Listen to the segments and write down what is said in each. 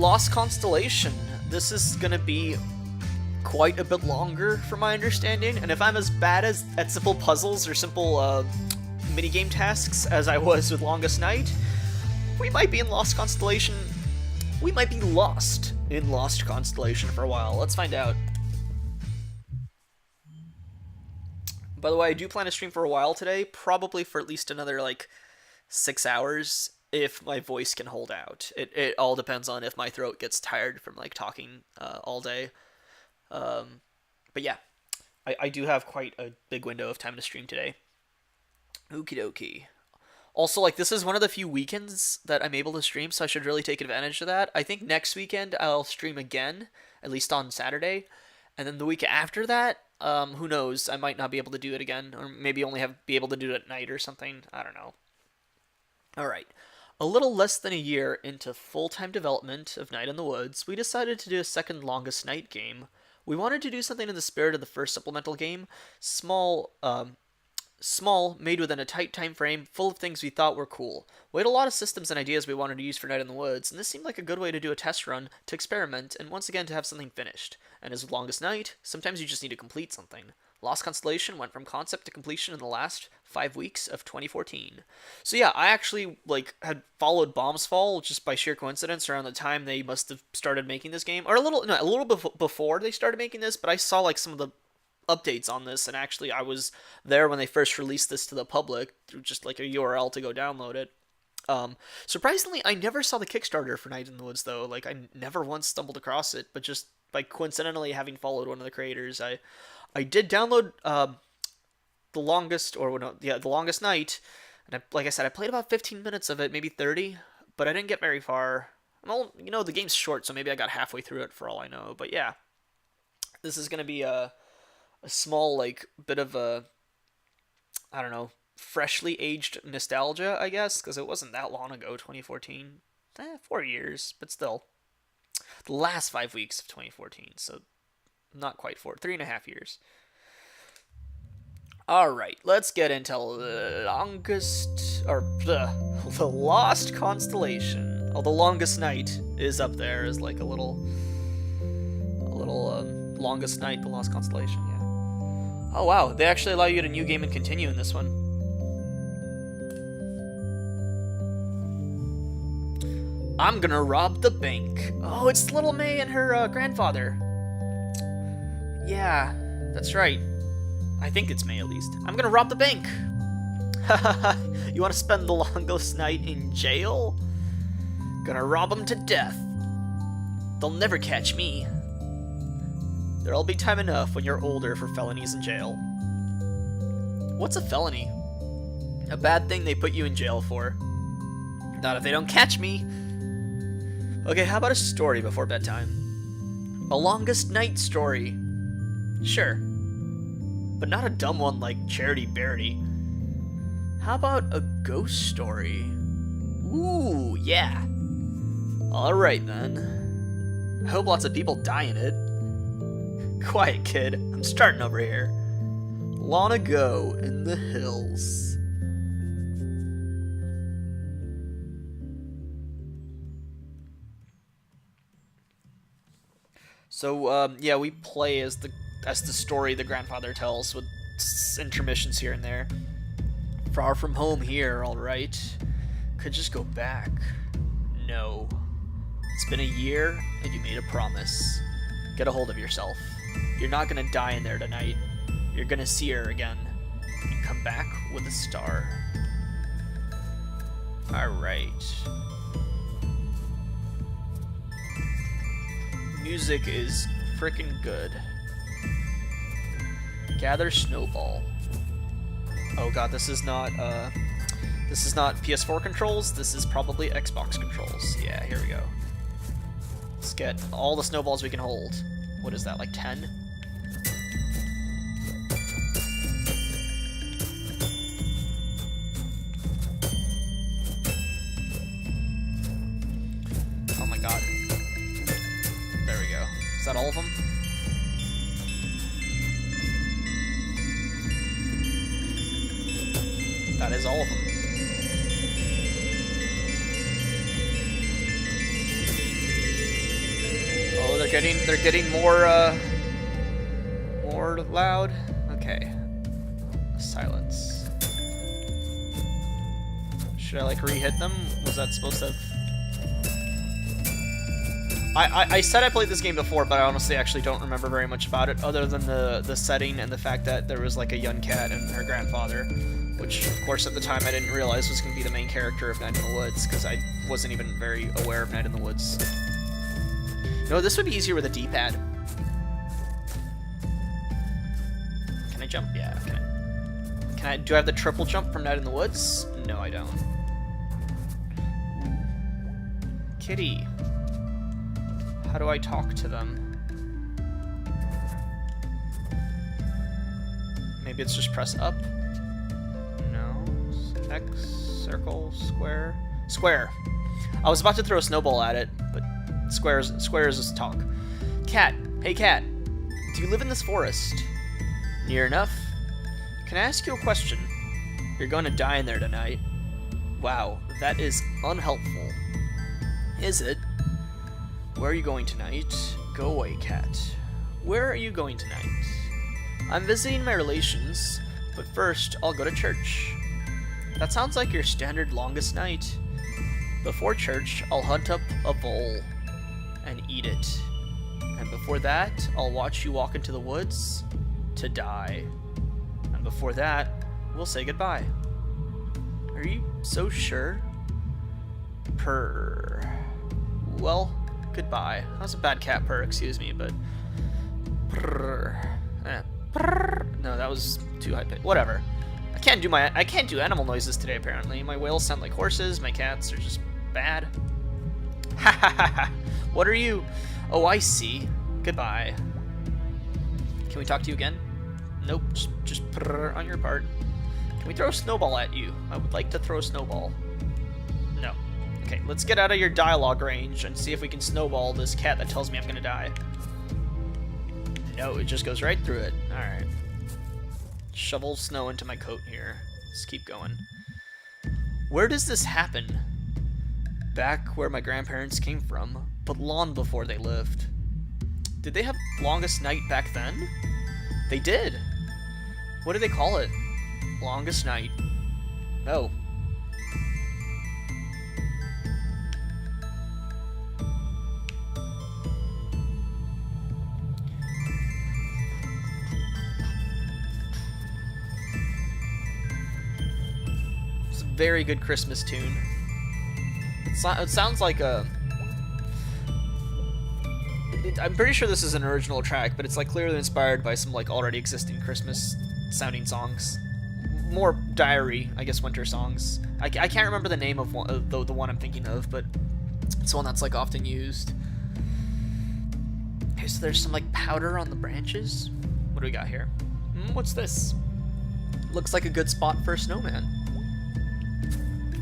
Lost Constellation. This is gonna be quite a bit longer, from my understanding, and if I'm as bad at simple puzzles or simple minigame tasks as I was with Longest Night, we might be in Lost Constellation. We might be lost in Lost Constellation for a while. Let's find out. By the way, I do plan to stream for a while today, probably for at least another, like, 6 hours, if my voice can hold out. It all depends on if my throat gets tired from, like, talking all day. But yeah, I do have quite a big window of time to stream today. Okie dokie. Also, like, this is one of the few weekends that I'm able to stream, so I should really take advantage of that. I think next weekend I'll stream again, at least on Saturday. And then the week after that, who knows, I might not be able to do it again, or maybe only be able to do it at night or something. I don't know. Alright. A little less than a year into full-time development of Night in the Woods, we decided to do a second Longest Night game. We wanted to do something in the spirit of the first supplemental game, small, made within a tight time frame, full of things we thought were cool. We had a lot of systems and ideas we wanted to use for Night in the Woods, and this seemed like a good way to do a test run, to experiment, and once again to have something finished. And as with Longest Night, sometimes you just need to complete something. Lost Constellation went from concept to completion in the last 5 weeks of 2014. So yeah, I actually had followed Bombs Fall just by sheer coincidence around the time they must have started making this game, or a little bit before they started making this. But I saw like some of the updates on this, and actually I was there when they first released this to the public through just like a URL to go download it. Surprisingly, I never saw the Kickstarter for Night in the Woods though. Like I never once stumbled across it, but just by coincidentally having followed one of the creators, I did download the Longest Night, and like I said, I played about 15 minutes of it, maybe 30, but I didn't get very far. Well, the game's short, so maybe I got halfway through it for all I know. But yeah, this is gonna be a small bit of a, I don't know, freshly aged nostalgia, I guess, because it wasn't that long ago, 2014. 4 years, but still. The last 5 weeks of 2014, so not quite 4, 3.5 years. Alright, let's get into the Lost Constellation. Oh, the Longest Night is up there as like a little Longest Night, the Lost Constellation, yeah. Oh wow, they actually allow you to new game and continue in this one. I'm gonna rob the bank. Oh, it's Little May and her grandfather. Yeah, that's right. I think it's May, at least. I'm gonna rob the bank. Hahaha, you wanna spend the Longest Night in jail? Gonna rob them to death. They'll never catch me. There'll be time enough when you're older for felonies in jail. What's a felony? A bad thing they put you in jail for. Not if they don't catch me. Okay, how about a story before bedtime? A Longest Night story. Sure. But not a dumb one like Charity Beardy. How about a ghost story? Ooh, yeah. Alright then. I hope lots of people die in it. Quiet, kid. I'm starting over here. Long ago in the hills. So, yeah, we play as the story the grandfather tells, with intermissions here and there. Far from home here, alright. Could just go back. No. It's been a year, and you made a promise. Get a hold of yourself. You're not gonna die in there tonight. You're gonna see her again. And come back with a star. Alright. Music is freaking good. Gather Snowball. Oh god, this is not PS4 controls, this is probably Xbox controls. Yeah, here we go. Let's get all the snowballs we can hold. What is that, like 10? Oh my god. There we go. Is that all of them? That is all of them. getting more loud. Okay. Silence. Should I like re-hit them? Was that supposed to have... I said I played this game before, but I honestly actually don't remember very much about it, other than the setting and the fact that there was like a young cat and her grandfather, which of course at the time I didn't realize was going to be the main character of Night in the Woods, because I wasn't even very aware of Night in the Woods. No, this would be easier with a D-pad. Can I jump? Yeah, can I? Do I have the triple jump from Night in the Woods? No, I don't. Kitty. How do I talk to them? Maybe it's just press up? No. X, circle, square. Square. I was about to throw a snowball at it, but squares is talk. Cat. Hey, cat. Do you live in this forest? Near enough. Can I ask you a question? You're going to die in there tonight. Wow, that is unhelpful. Is it? Where are you going tonight? Go away, cat. Where are you going tonight? I'm visiting my relations, but first I'll go to church. That sounds like your standard longest night. Before church, I'll hunt up a vole and eat it. And before that, I'll watch you walk into the woods to die. And before that, we'll say goodbye. Are you so sure? Purr. Well, goodbye. That was a bad cat purr, excuse me, but... Purr. Purr. No, that was too high pitched. Whatever. I can't do animal noises today, apparently. My whales sound like horses, my cats are just bad. Ha ha ha ha. What are you? Oh, I see. Goodbye. Can we talk to you again? Nope, just purr on your part. Can we throw a snowball at you? I would like to throw a snowball. No. Okay, let's get out of your dialogue range and see if we can snowball this cat that tells me I'm gonna die. No, it just goes right through it. Alright. Shovel snow into my coat here. Let's keep going. Where does this happen? Back where my grandparents came from, but long before they lived. Did they have longest night back then? They did! What do they call it? Longest night. Oh. It's a very good Christmas tune. It sounds like a... I'm pretty sure this is an original track, but it's like clearly inspired by some like already existing Christmas sounding songs. More diary, I guess, winter songs. I can't remember the name of the one I'm thinking of, but it's one that's like often used. Okay, so there's some like powder on the branches. What do we got here? What's this? Looks like a good spot for a snowman.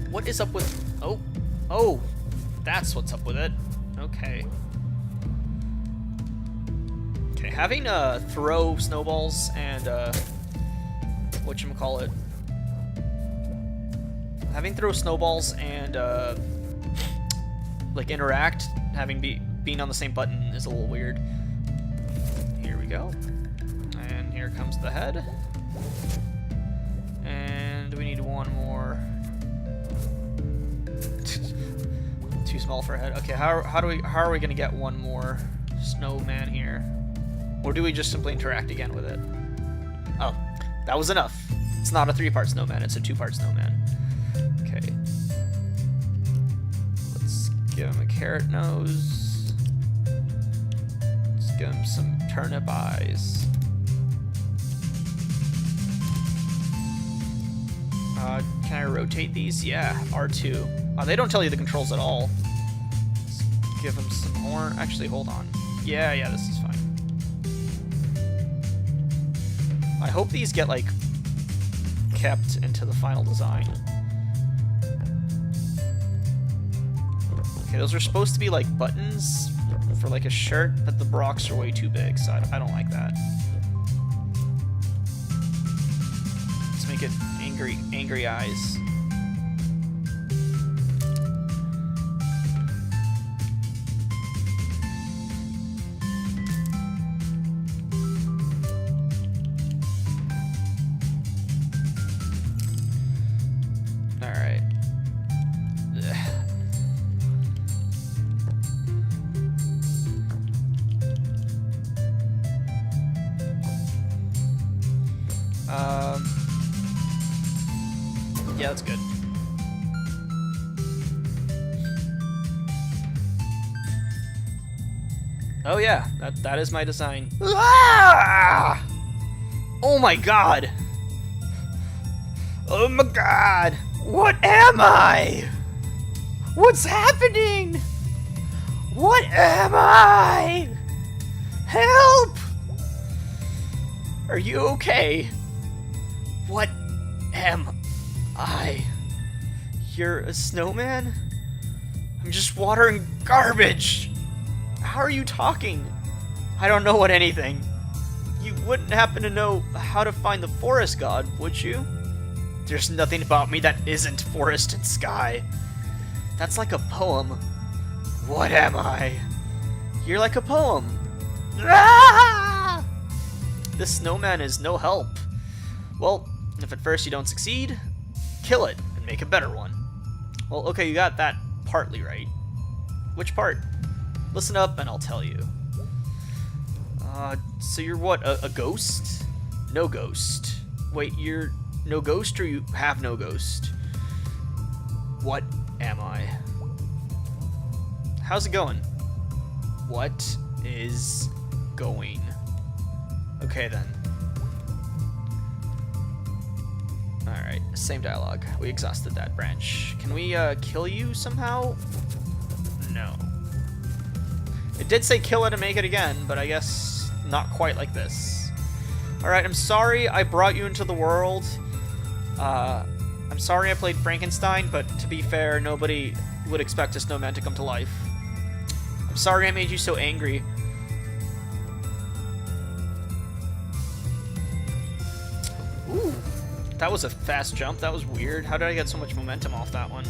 What is up with... Oh, that's what's up with it. Okay. Okay, having throw snowballs and whatchamacallit. Having throw snowballs and like interact, having being on the same button is a little weird. Here we go. And here comes the head. And we need one more. Too small for a head. Okay, how are we gonna get one more snowman here? Or do we just simply interact again with it? Oh, that was enough. It's not a 3-part snowman, it's a 2-part snowman. Okay. Let's give him a carrot nose. Let's give him some turnip eyes. Can I rotate these? Yeah, R2. They don't tell you the controls at all. Let's give him some more. Actually, hold on. Yeah, this is fine. I hope these get, like, kept into the final design. Okay, those are supposed to be, like, buttons for, like, a shirt, but the blocks are way too big, so I don't like that. Let's make it angry eyes. Yeah, that's good. Oh yeah, that is my design. Ah! Oh my god! Oh my god! What am I? What's happening? What am I? Help! Are you okay? What am I? You're a snowman? I'm just watering garbage! How are you talking? I don't know what anything. You wouldn't happen to know how to find the forest god, would you? There's nothing about me that isn't forest and sky. That's like a poem. What am I? You're like a poem. Ah! This snowman is no help. Well, if at first you don't succeed, kill it and make a better one. Well, okay, you got that partly right. Which part? Listen up and I'll tell you. So you're what, a ghost? No ghost. Wait, you're no ghost or you have no ghost? What am I? How's it going? What is going? Okay then. Alright, same dialogue. We exhausted that branch. Can we kill you somehow? No. It did say kill it and make it again, but I guess not quite like this. Alright, I'm sorry I brought you into the world. I'm sorry I played Frankenstein, but to be fair, nobody would expect a snowman to come to life. I'm sorry I made you so angry. Ooh, that was a fast jump. That was weird. How did I get so much momentum off that one?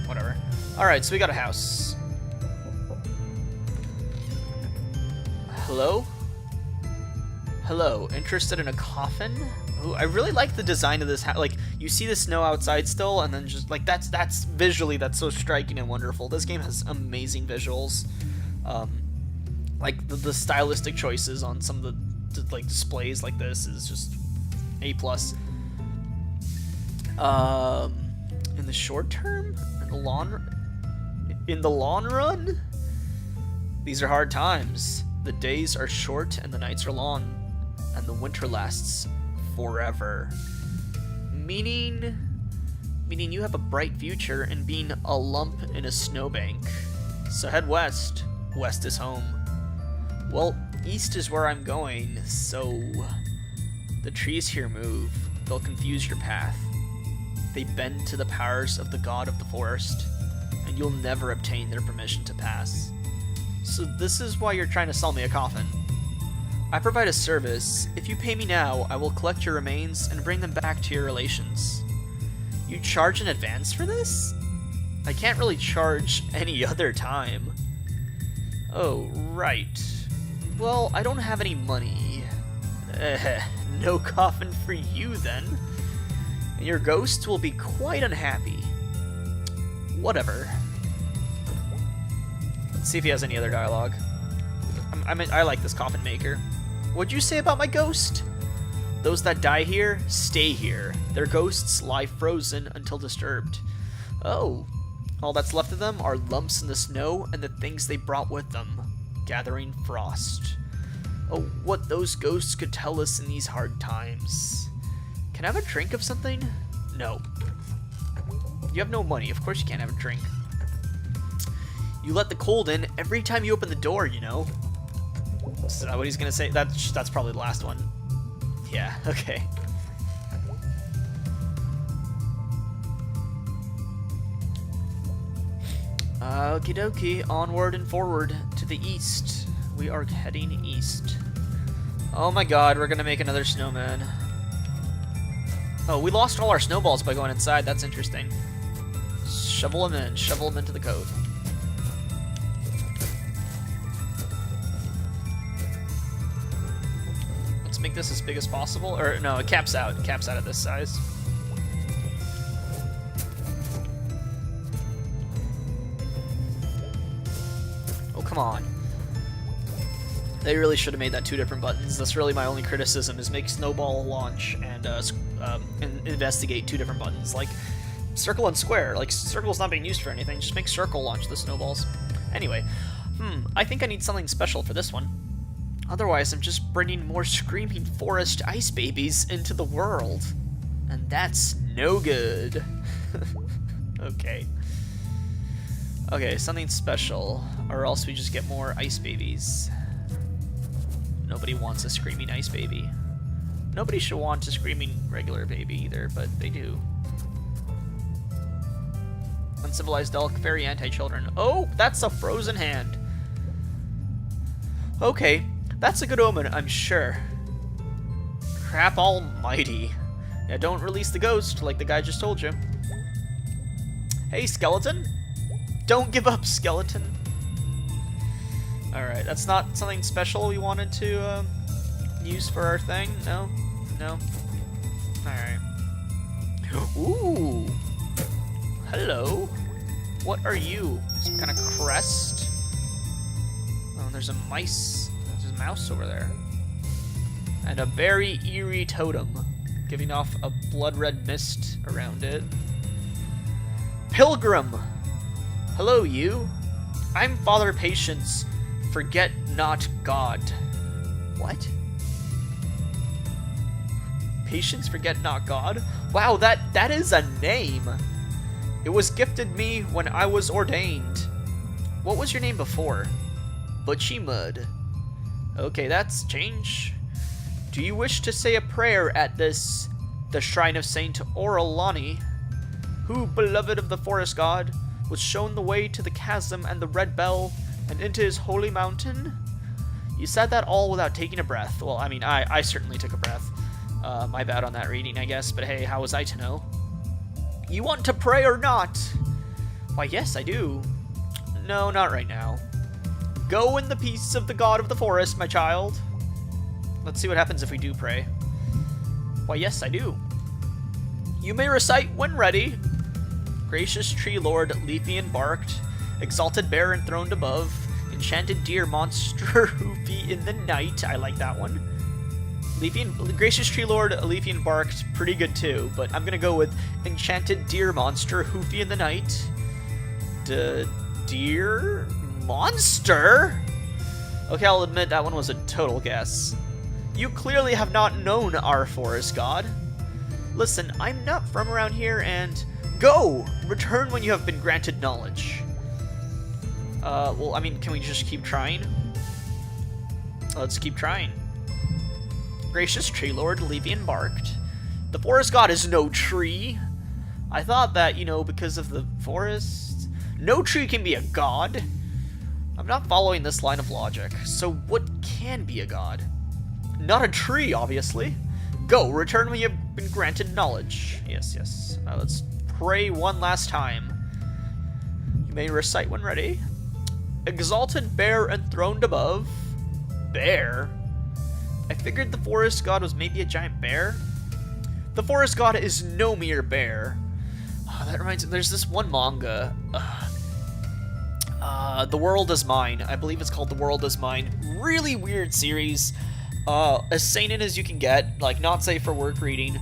Whatever. Alright, so we got a house. Hello? Hello, interested in a coffin? Ooh, I really like the design of this house. Like, you see the snow outside still, and then just, like, that's visually, that's so striking and wonderful. This game has amazing visuals. Like, the stylistic choices on some of the like, displays like this is just A+. In the short term? In the long run? These are hard times. The days are short and the nights are long. And the winter lasts forever. Meaning you have a bright future in being a lump in a snowbank. So head west. West is home. Well, east is where I'm going, so... The trees here move. They'll confuse your path. They bend to the powers of the god of the forest, and you'll never obtain their permission to pass. So this is why you're trying to sell me a coffin. I provide a service. If you pay me now, I will collect your remains and bring them back to your relations. You charge in advance for this? I can't really charge any other time. Oh, right. Well, I don't have any money. No coffin for you then. And your ghost will be quite unhappy. Whatever. Let's see if he has any other dialogue. I like this coffin maker. What'd you say about my ghost? Those that die here, stay here. Their ghosts lie frozen until disturbed. Oh. All that's left of them are lumps in the snow and the things they brought with them. Gathering frost. Oh, what those ghosts could tell us in these hard times. Can I have a drink of something? No. You have no money. Of course you can't have a drink. You let the cold in every time you open the door, you know. Is that what he's gonna say? That's probably the last one. Yeah, okay. Okie dokie, onward and forward to the east. We are heading east. Oh my god, we're gonna make another snowman. Oh, we lost all our snowballs by going inside. That's interesting. Shovel them into the code. Let's make this as big as possible. Or, no, it caps out. It caps out at this size. Oh, come on. They really should have made that 2 different buttons. That's really my only criticism, is make snowball launch and investigate 2 different buttons. Like, circle and square. Like, circle's not being used for anything. Just make circle launch the snowballs. Anyway, I think I need something special for this one. Otherwise, I'm just bringing more screaming forest ice babies into the world. And that's no good. Okay. Okay, something special, or else we just get more ice babies. Nobody wants a screaming ice baby. Nobody should want a screaming regular baby either, but they do. Uncivilized elk, very anti-children. Oh, that's a frozen hand. Okay, that's a good omen, I'm sure. Crap almighty. Yeah, don't release the ghost, like the guy just told you. Hey, skeleton? Don't give up, skeleton. Alright, that's not something special we wanted to use for our thing? No? No? Alright. Ooh! Hello? What are you? Some kind of crest? Oh, there's a mice. There's a mouse over there. And a very eerie totem, giving off a blood-red mist around it. Pilgrim! Hello, you. I'm Father Patience. Forget not God. What? Patience, forget not God? Wow, that is a name. It was gifted me when I was ordained. What was your name before? Butchie Mud. Okay, that's change. Do you wish to say a prayer at the shrine of Saint Orolani, who, beloved of the forest god, was shown the way to the chasm and the red bell, and into his holy mountain? You said that all without taking a breath. Well, I mean, I certainly took a breath. My bad on that reading, I guess, but hey, how was I to know? You want to pray or not? Why, yes, I do. No, not right now. Go in the peace of the god of the forest, my child. Let's see what happens if we do pray. Why, yes, I do. You may recite when ready. Gracious tree lord, leafy and barked, exalted bear enthroned above, enchanted deer monster, hoofy in the night. I like that one. Gracious tree lord, leafy and barked, pretty good too, but I'm gonna go with enchanted deer monster, hoofy in the night. Deer monster? Okay, I'll admit that one was a total guess. You clearly have not known our forest god. Listen, I'm not from around here, and go! Return when you have been granted knowledge. Well, I mean, can we just keep trying? Let's keep trying. Gracious tree lord, Levian barked. The forest god is no tree. I thought that, you know, because of the forest, no tree can be a god. I'm not following this line of logic. So what can be a god? Not a tree, obviously. Go, return when you have been granted knowledge. Yes, yes. Let's pray one last time. You may recite when ready. Exalted bear enthroned above. Bear? I figured the forest god was maybe a giant bear. The forest god is no mere bear. Oh, that reminds me, there's this one manga. The World Is Mine. I believe it's called The World Is Mine. Really weird series. As seinen as you can get, like not safe for work reading.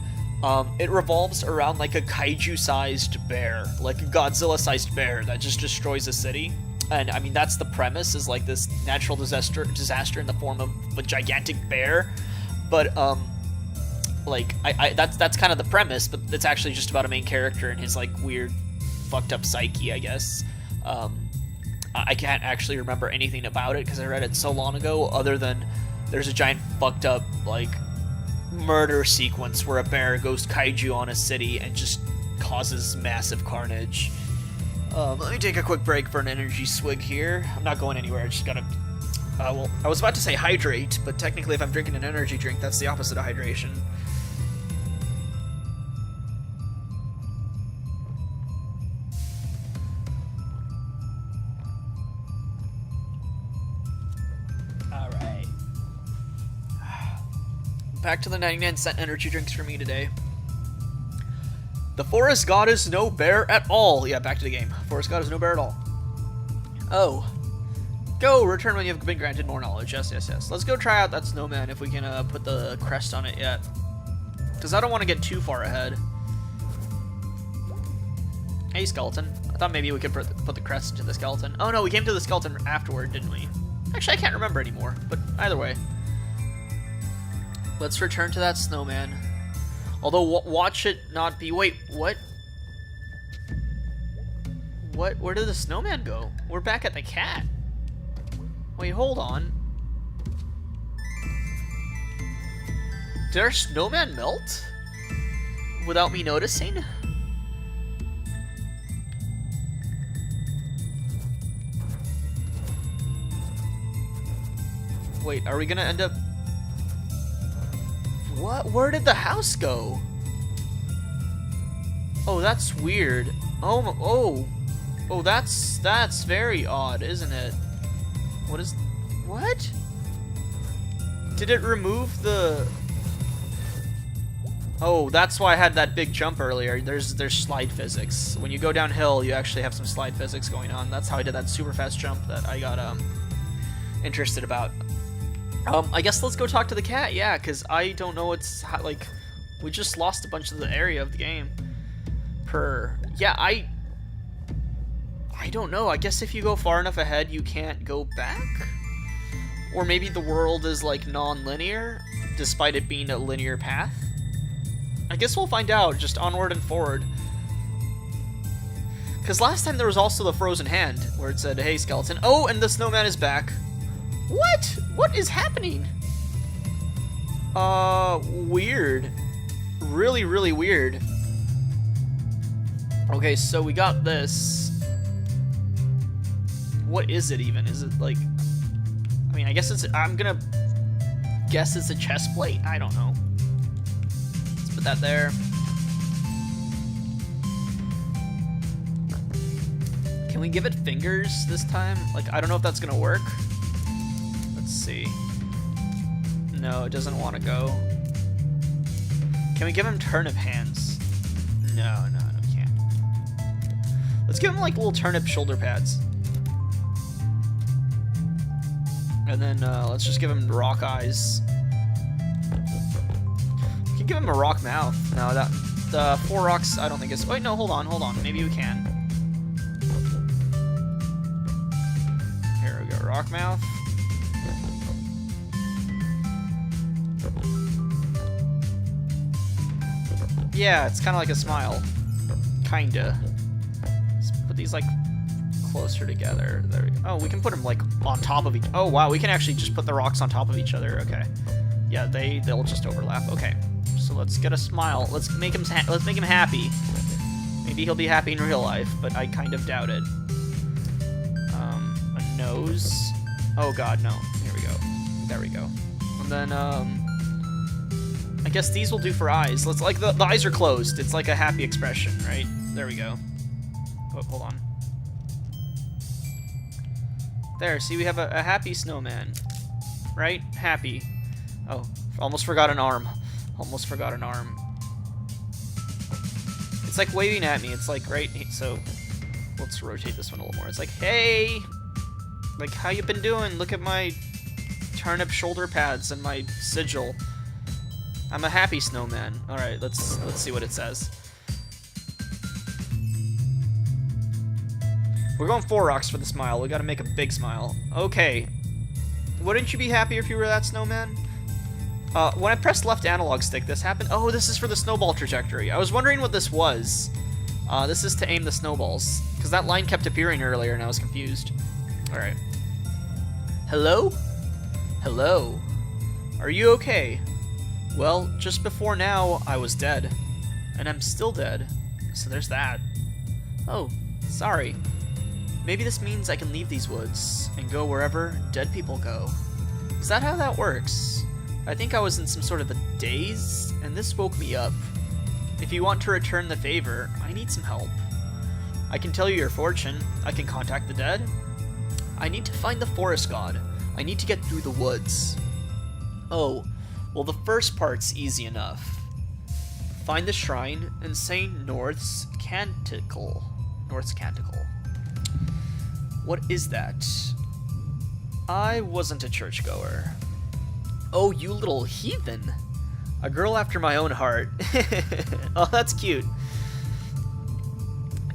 It revolves around like a kaiju-sized bear, like a Godzilla-sized bear that just destroys a city. And I mean, that's the premise, is like this natural disaster in the form of a gigantic bear. But like that's kind of the premise, but it's actually just about a main character and his like weird, fucked up psyche, I guess. I can't actually remember anything about it because I read it so long ago, other than there's a giant fucked up like murder sequence where a bear goes kaiju on a city and just causes massive carnage. Let me take a quick break for an energy swig here. I'm not going anywhere, I just gotta... well, I was about to say hydrate, but technically if I'm drinking an energy drink, that's the opposite of hydration. Alright. Back to the 99-cent energy drinks for me today. The forest god is no bear at all. Yeah, back to the game. Forest god is no bear at all. Oh. Go! Return when you have been granted more knowledge. Yes, yes, yes. Let's go try out that snowman if we can put the crest on it yet. Because I don't want to get too far ahead. Hey, skeleton. I thought maybe we could put the crest into the skeleton. Oh no, we came to the skeleton afterward, didn't we? Actually, I can't remember anymore, but either way. Let's return to that snowman. Although, watch it not be... Wait, what? What? Where did the snowman go? We're back at the cat. Wait, hold on. Did our snowman melt? Without me noticing? Wait, are we gonna end up... What? Where did the house go? Oh, that's weird. Oh, that's very odd, isn't it? What? Did it remove the... Oh, that's why I had that big jump earlier. There's slide physics. When you go downhill, you actually have some slide physics going on. That's how I did that super fast jump that I got interested about. I guess let's go talk to the cat. Yeah, because I don't know what's like. We just lost a bunch of the area of the game. Yeah, I don't know. I guess if you go far enough ahead, you can't go back. Or maybe the world is like non-linear, despite it being a linear path. I guess we'll find out, just onward and forward. Because last time there was also the frozen hand, where it said, hey, skeleton. Oh, and the snowman is back. What? What is happening? Weird. Really, really weird. Okay, so we got this. What is it even? Is it like... I mean, I guess it's... I'm gonna guess it's a chest plate? I don't know. Let's put that there. Can we give it fingers this time? Like, I don't know if that's gonna work. Let's see. No, it doesn't want to go. Can we give him turnip hands? No, we can't. Let's give him like little turnip shoulder pads. And then let's just give him rock eyes. We can give him a rock mouth. No, the 4 rocks I don't think is... Wait, no, hold on. Maybe we can. Here we go, rock mouth. Yeah, it's kind of like a smile. Kinda. Let's put these, like, closer together. There we go. Oh, we can put them, like, on top of each... Oh, wow, we can actually just put the rocks on top of each other. Okay. Yeah, they'll just overlap. Okay. So let's get a smile. Let's make him happy. Maybe he'll be happy in real life, but I kind of doubt it. A nose. Oh, God, no. Here we go. There we go. And then, I guess these will do for eyes. Let's, like, the eyes are closed. It's like a happy expression, right? There we go. Oh, hold on. There, see, we have a happy snowman. Right? Happy. Oh, almost forgot an arm. Almost forgot an arm. It's like waving at me. It's like, right? So, let's rotate this one a little more. It's like, hey! Like, how you been doing? Look at my turnip shoulder pads and my sigil. I'm a happy snowman. Alright, let's see what it says. We're going 4 rocks for the smile. We gotta make a big smile. Okay. Wouldn't you be happier if you were that snowman? When I pressed left analog stick, this happened. Oh, this is for the snowball trajectory. I was wondering what this was. This is to aim the snowballs. Because that line kept appearing earlier and I was confused. Alright. Hello? Hello? Are you okay? Well, just before now, I was dead. And I'm still dead. So there's that. Oh, sorry. Maybe this means I can leave these woods and go wherever dead people go. Is that how that works? I think I was in some sort of a daze, and this woke me up. If you want to return the favor, I need some help. I can tell you your fortune. I can contact the dead. I need to find the forest god. I need to get through the woods. Oh, well, the first part's easy enough. Find the shrine and say North's Canticle. North's Canticle. What is that? I wasn't a churchgoer. Oh, you little heathen. A girl after my own heart. Oh, that's cute.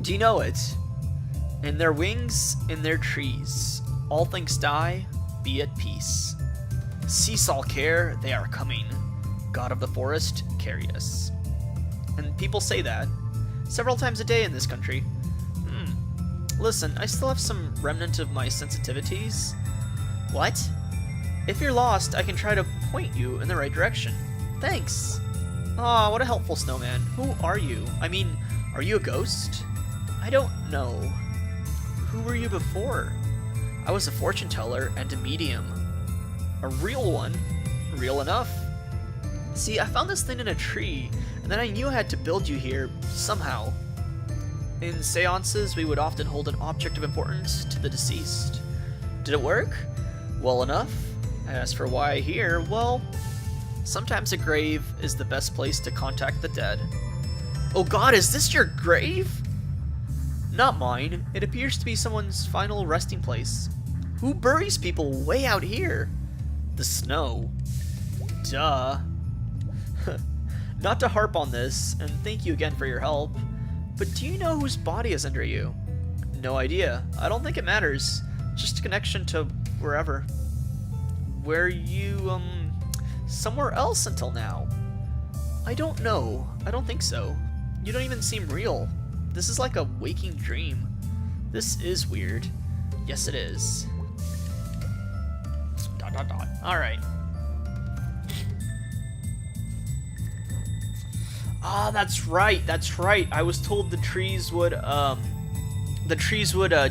Do you know it? In their wings, in their trees, all things die, be at peace. Cease all care, they are coming. God of the forest, carry us. And people say that several times a day in this country. Listen, I still have some remnant of my sensitivities. What? If you're lost, I can try to point you in the right direction. Thanks. Aw, what a helpful snowman. Who are you? I mean, are you a ghost? I don't know. Who were you before? I was a fortune teller and a medium. A real one? Real enough. See, I found this thing in a tree, and then I knew I had to build you here somehow. In seances, we would often hold an object of importance to the deceased. Did it work? Well enough. As for why here, well, sometimes a grave is the best place to contact the dead. Oh god, is this your grave? Not mine. It appears to be someone's final resting place. Who buries people way out here? The snow. Duh. Not to harp on this, and thank you again for your help, but do you know whose body is under you? No idea. I don't think it matters. Just a connection to wherever. Were you, somewhere else until now? I don't know. I don't think so. You don't even seem real. This is like a waking dream. This is weird. Yes, it is. ... Alright. Ah, that's right, that's right. I was told the trees would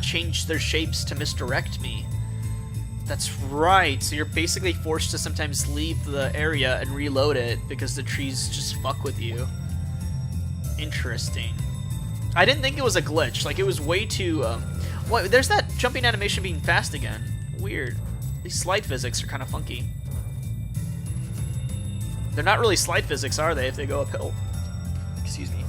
change their shapes to misdirect me. That's right, so you're basically forced to sometimes leave the area and reload it because the trees just fuck with you. Interesting. I didn't think it was a glitch, like it was way too, what, there's that jumping animation being fast again. Weird. These slide physics are kind of funky. They're not really slide physics, are they, if they go uphill? Excuse me.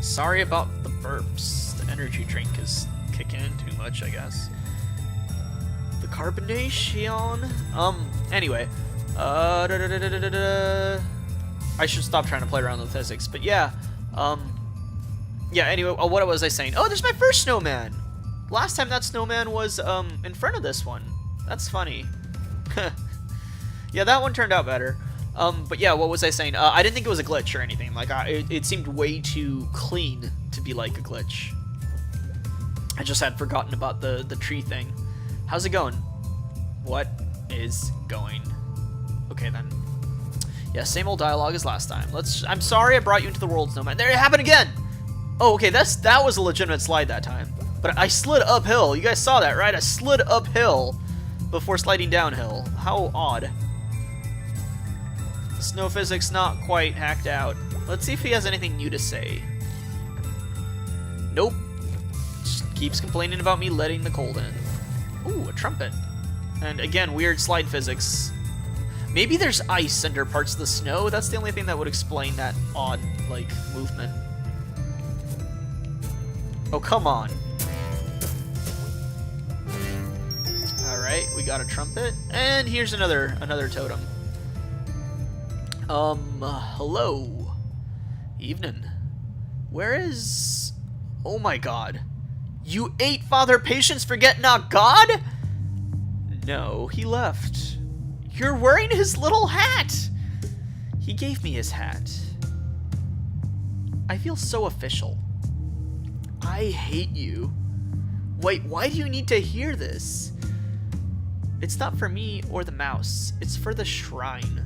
Sorry about the burps. The energy drink is kicking in too much, I guess. The carbonation. Anyway. I should stop trying to play around with physics, but yeah. Yeah, anyway, what was I saying? Oh, there's my first snowman! Last time that snowman was, in front of this one. That's funny. Yeah, that one turned out better. But yeah, what was I saying? I didn't think it was a glitch or anything. Like, it seemed way too clean to be like a glitch. I just had forgotten about the tree thing. How's it going? What is going? Okay, then. Yeah, same old dialogue as last time. I'm sorry I brought you into the world, snowman. There it happened again! Oh, okay, that was a legitimate slide that time. But I slid uphill. You guys saw that, right? I slid uphill before sliding downhill. How odd. Snow physics not quite hacked out. Let's see if he has anything new to say. Nope. Just keeps complaining about me letting the cold in. Ooh, a trumpet. And again, weird slide physics. Maybe there's ice under parts of the snow. That's the only thing that would explain that odd, like, movement. Oh, come on. Alright, we got a trumpet. And here's another totem. Hello. Evening. Where is... Oh my god. You ate Father Patience, forget not God? No, he left. You're wearing his little hat! He gave me his hat. I feel so official. I hate you. Wait, why do you need to hear this? It's not for me or the mouse. It's for the shrine.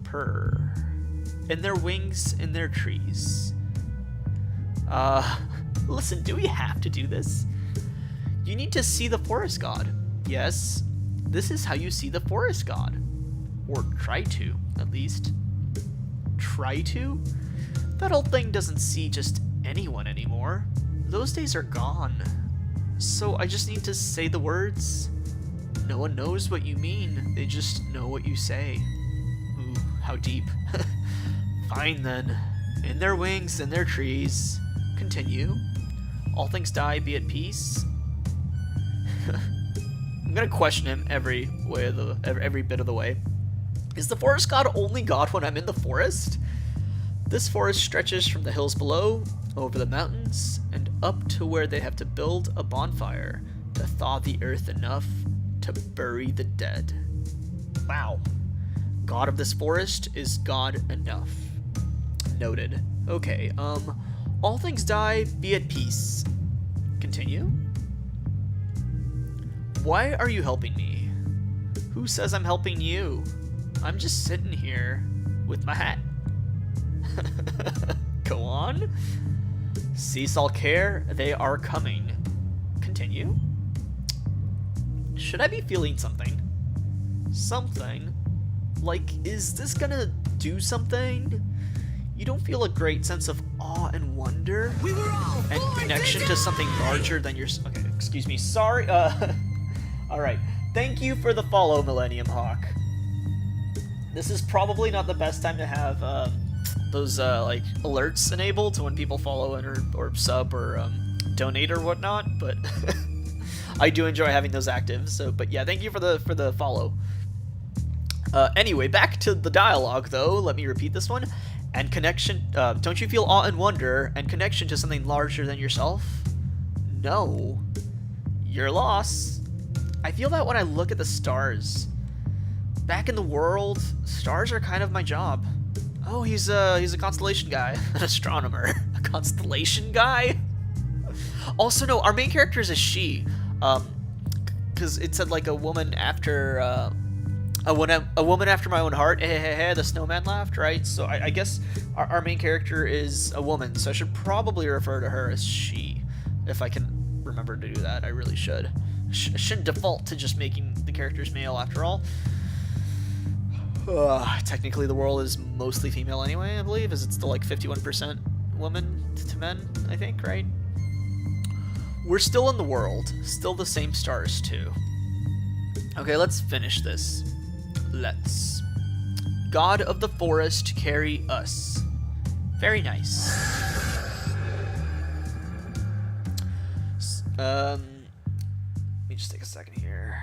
Purr. In their wings, in their trees. Listen, do we have to do this? You need to see the forest god. Yes, this is how you see the forest god. Or try to, at least. Try to? That old thing doesn't see just anyone anymore. Those days are gone. So I just need to say the words. No one knows what you mean. They just know what you say. Ooh, how deep. Fine then. In their wings, in their trees. Continue. All things die, be at peace. I'm gonna question him every bit of the way. Is the forest god only god when I'm in the forest? This forest stretches from the hills below, over the mountains, and up to where they have to build a bonfire to thaw the earth enough to bury the dead. Wow. God of this forest is God enough. Noted. Okay, all things die, be at peace. Continue. Why are you helping me? Who says I'm helping you? I'm just sitting here with my hat. Go on. Cease all care, they are coming. Continue. Should I be feeling something? Something? Like, is this gonna do something? You don't feel a great sense of awe and wonder? We were all and connection to something larger than your... Okay, excuse me, sorry, Alright, thank you for the follow, Millennium Hawk. This is probably not the best time to have, those, like, alerts enabled to when people follow or sub or, donate or whatnot, but I do enjoy having those active, so, but yeah, thank you for the follow. Anyway, back to the dialogue, though. Let me repeat this one. And connection, don't you feel awe and wonder and connection to something larger than yourself? No. Your loss. I feel that when I look at the stars. Back in the world, stars are kind of my job. Oh, he's a constellation guy. An astronomer. A constellation guy? Also, no, our main character is a she. Because it said, like, a woman after, a woman after my own heart. Hey, hey, hey, the snowman laughed, right? So I guess our main character is a woman, so I should probably refer to her as she. If I can remember to do that, I really should. I shouldn't default to just making the characters male, after all. Technically, the world is mostly female anyway, I believe, as it's still like 51% women to men, I think, right? We're still in the world. Still the same stars, too. Okay, let's finish this. Let's. God of the forest, carry us. Very nice. Let me just take a second here.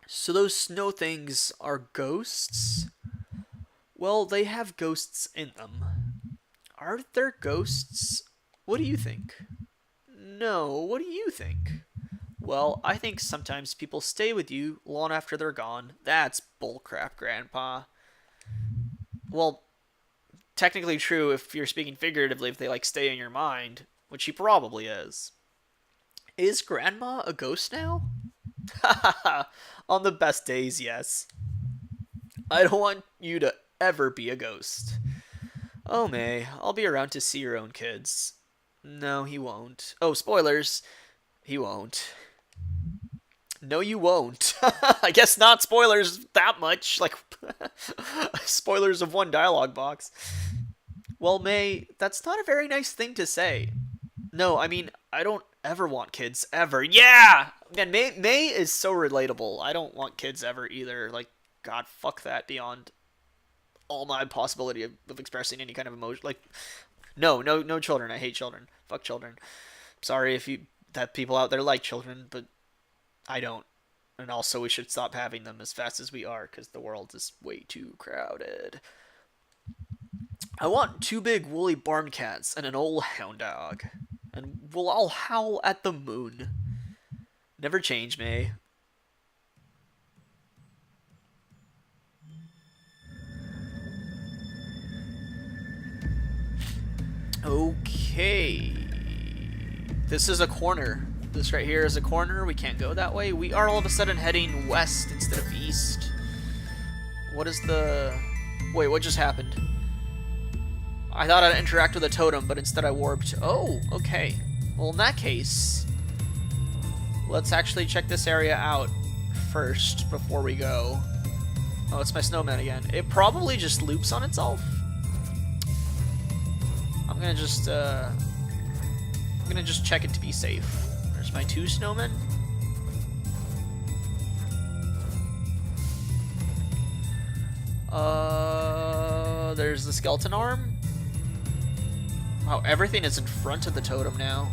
So those snow things are ghosts? Well, they have ghosts in them. Are there ghosts? What do you think? No, what do you think? Well, I think sometimes people stay with you long after they're gone. That's bullcrap, Grandpa. Well, technically true if you're speaking figuratively, if they, like, stay in your mind, which he probably is. Is Grandma a ghost now? Hahaha, on the best days, yes. I don't want you to ever be a ghost. Oh, May, I'll be around to see your own kids. No, he won't. Oh, spoilers. He won't. No, you won't. I guess not spoilers that much. Like, spoilers of one dialogue box. Well, May, that's not a very nice thing to say. No, I mean, I don't ever want kids, ever. Yeah! Man, May is so relatable. I don't want kids ever either. Like, God, fuck that beyond all my possibility of expressing any kind of emotion. Like, no children. I hate children. Fuck children. Sorry if that people out there like children, but I don't. And also we should stop having them as fast as we are, because the world is way too crowded. I want 2 big woolly barn cats and an old hound dog. And we'll all howl at the moon. Never change, May. Okay. This is a corner. This right here is a corner. We can't go that way. We are all of a sudden heading west instead of east. What is the... Wait, what just happened? I thought I'd interact with a totem, but instead I warped. Oh, okay. Well, in that case, let's actually check this area out first before we go. Oh, it's my snowman again. It probably just loops on itself. I'm gonna just check it to be safe. There's my 2 snowmen. There's the skeleton arm. Wow, everything is in front of the totem now.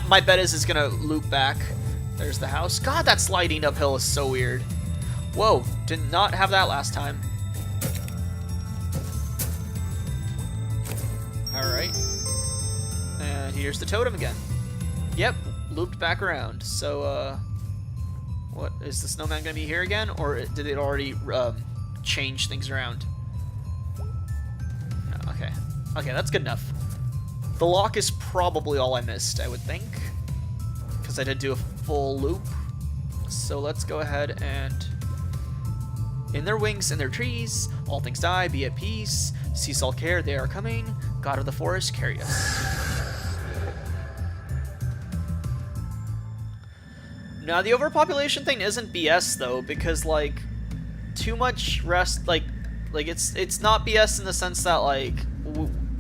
My bet is it's gonna loop back. There's the house. God, that sliding uphill is so weird. Whoa, did not have that last time. Alright. And here's the totem again. Yep, looped back around. So, what, is the snowman gonna be here again? Or did it already, change things around? No, okay. Okay, that's good enough. The lock is probably all I missed, I would think. Because I did do a full loop. So let's go ahead and... In their wings, in their trees, all things die, be at peace. Cease all care, they are coming. God of the forest, carry us. Now, the overpopulation thing isn't BS, though, because, like, too much rest, like it's not BS in the sense that, like...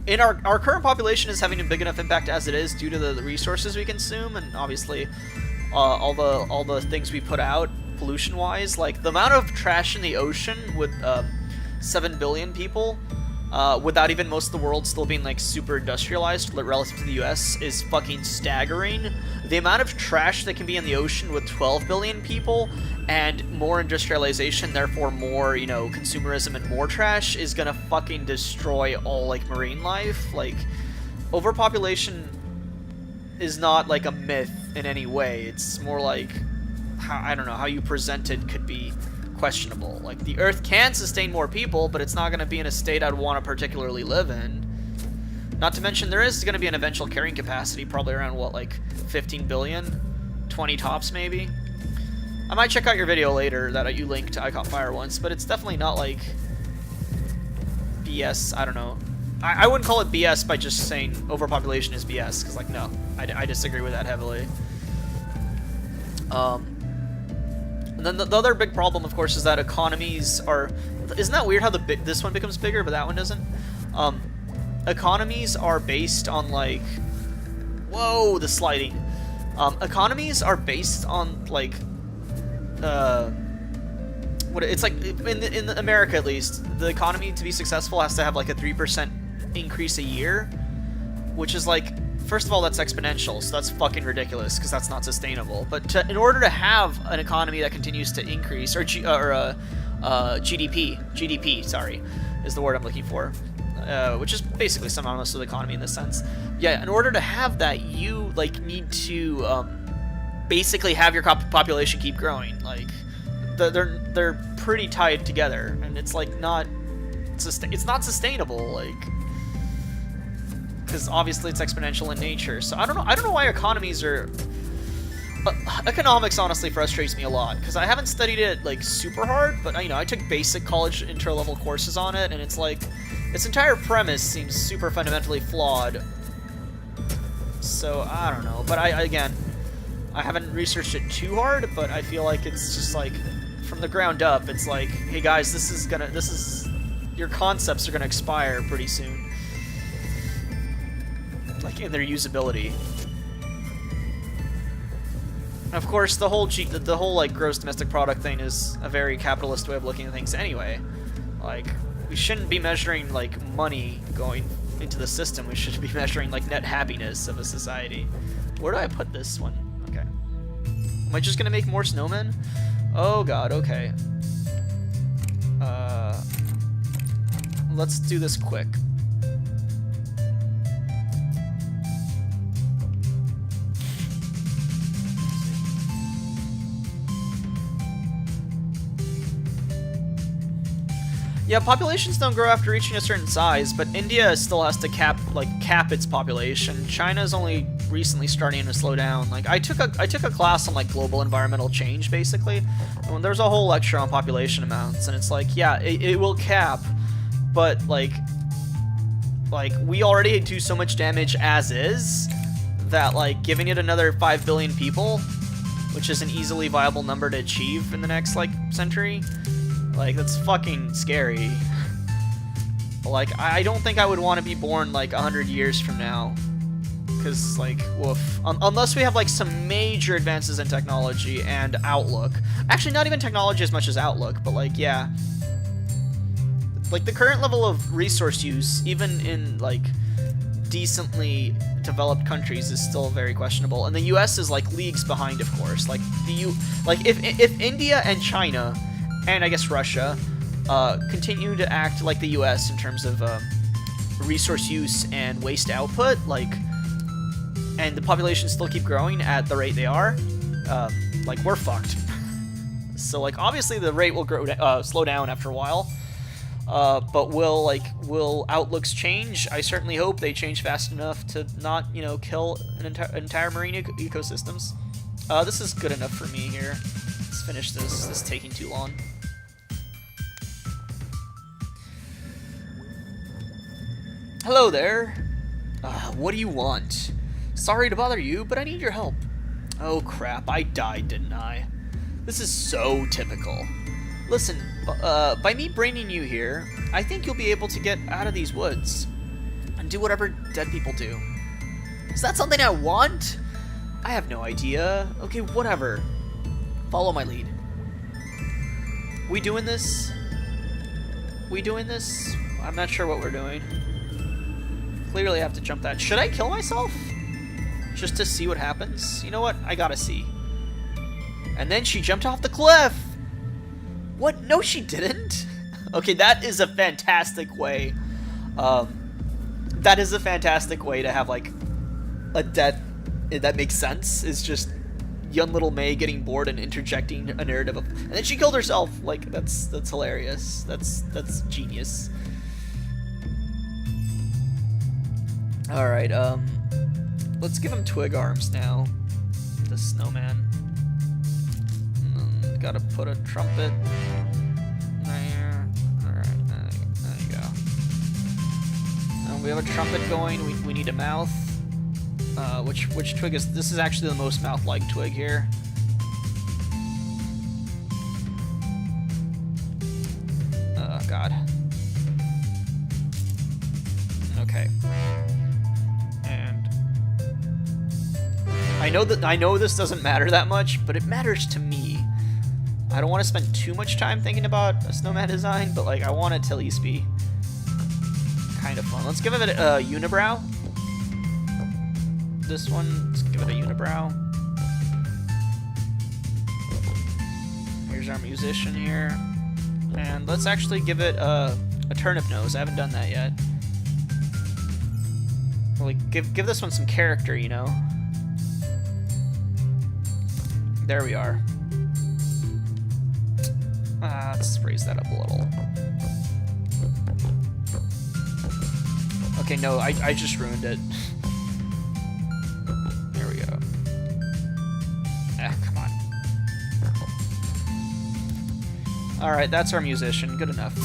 In our current population is having a big enough impact as it is due to the resources we consume, and obviously all the things we put out pollution-wise. Like the amount of trash in the ocean with 7 billion people, without even most of the world still being like super industrialized relative to the US, is fucking staggering. The amount of trash that can be in the ocean with 12 billion people and more industrialization, therefore more, you know, consumerism and more trash, is gonna fucking destroy all, like, marine life. Like, overpopulation is not, like, a myth in any way. It's more like, I don't know, how you present it could be questionable. Like, the Earth can sustain more people, but it's not gonna be in a state I'd want to particularly live in. Not to mention, there is gonna be an eventual carrying capacity, probably around, what, like, 15 billion? 20 tops, maybe? I might check out your video later that you linked to I Caught Fire once, but it's definitely not, like, BS, I don't know. I wouldn't call it BS by just saying overpopulation is BS, because, like, no. I disagree with that heavily. And then the other big problem, of course, is that economies are... Isn't that weird how this one becomes bigger, but that one doesn't? Economies are based on, like... Whoa, the sliding. Economies are based on, like... it's like in America, at least, the economy to be successful has to have like a 3% increase a year, which is like, first of all, that's exponential, so that's fucking ridiculous because that's not sustainable. But in order to have an economy that continues to increase, or GDP, sorry, is the word I'm looking for, which is basically synonymous with economy in this sense. Yeah, in order to have that, you like need to basically have your population keep growing. Like they're pretty tied together, and it's like it's not sustainable, like, because obviously it's exponential in nature. So I don't know why economies are economics honestly frustrates me a lot, because I haven't studied it like super hard, but I took basic college intro level courses on it, and it's like its entire premise seems super fundamentally flawed. So I don't know, but I haven't researched it too hard, but I feel like it's just like, from the ground up, it's like, hey guys, your concepts are gonna expire pretty soon. Like, in their usability. Of course, the whole like gross domestic product thing is a very capitalist way of looking at things anyway. Like, we shouldn't be measuring like money going into the system. We should be measuring like net happiness of a society. Where do I put this one? Okay. Am I just gonna make more snowmen? Oh god, okay. Let's do this quick. Yeah, populations don't grow after reaching a certain size, but India still has to cap its population. China's only recently starting to slow down. Like, I took a class on like global environmental change, basically. And there's a whole lecture on population amounts, and it's like, yeah, it will cap, but like we already do so much damage as is that like giving it another 5 billion people, which is an easily viable number to achieve in the next like century. Like, that's fucking scary. Like, I don't think I would want to be born, like, 100 years from now. Because, like, woof. Unless we have, like, some major advances in technology and outlook. Actually, not even technology as much as outlook, but, like, yeah. Like, the current level of resource use, even in, like, decently developed countries, is still very questionable. And the US is, like, leagues behind, of course. Like, if India and China, and I guess Russia, continue to act like the US in terms of resource use and waste output, like, and the population still keep growing at the rate they are, like, we're fucked. So, like, obviously the rate will slow down after a while, but will outlooks change? I certainly hope they change fast enough to not, you know, kill an entire marine ecosystems. This is good enough for me here. Let's finish this. This is taking too long. Hello there. What do you want? Sorry to bother you, but I need your help. Oh crap, I died, didn't I? This is so typical. Listen, by me bringing you here, I think you'll be able to get out of these woods and do whatever dead people do. Is that something I want? I have no idea. Okay, whatever. Follow my lead. We doing this? We doing this? I'm not sure what we're doing. Clearly I have to jump that. Should I kill myself? Just to see what happens? You know what? I gotta see. And then she jumped off the cliff! What? No, she didn't? Okay, that is a fantastic way. That is a fantastic way to have, like, a death that makes sense. Is just young little May getting bored and interjecting a narrative of, and then she killed herself. Like, that's hilarious. That's genius. Alright, let's give him twig arms now. The snowman. Gotta put a trumpet there. Alright, there you go. We have a trumpet going. We need a mouth. Which twig is... This is actually the most mouth-like twig here. Oh, God. Okay. And... I know this doesn't matter that much, but it matters to me. I don't want to spend too much time thinking about a snowman design, but, like, I want it to at least be kind of fun. Let's give it a unibrow. This one, let's give it a unibrow. Here's our musician here. And let's actually give it a turnip nose. I haven't done that yet. Like, give this one some character, you know? There we are. Let's raise that up a little. Okay, no, I just ruined it. There we go. Come on. Alright, that's our musician. Good enough.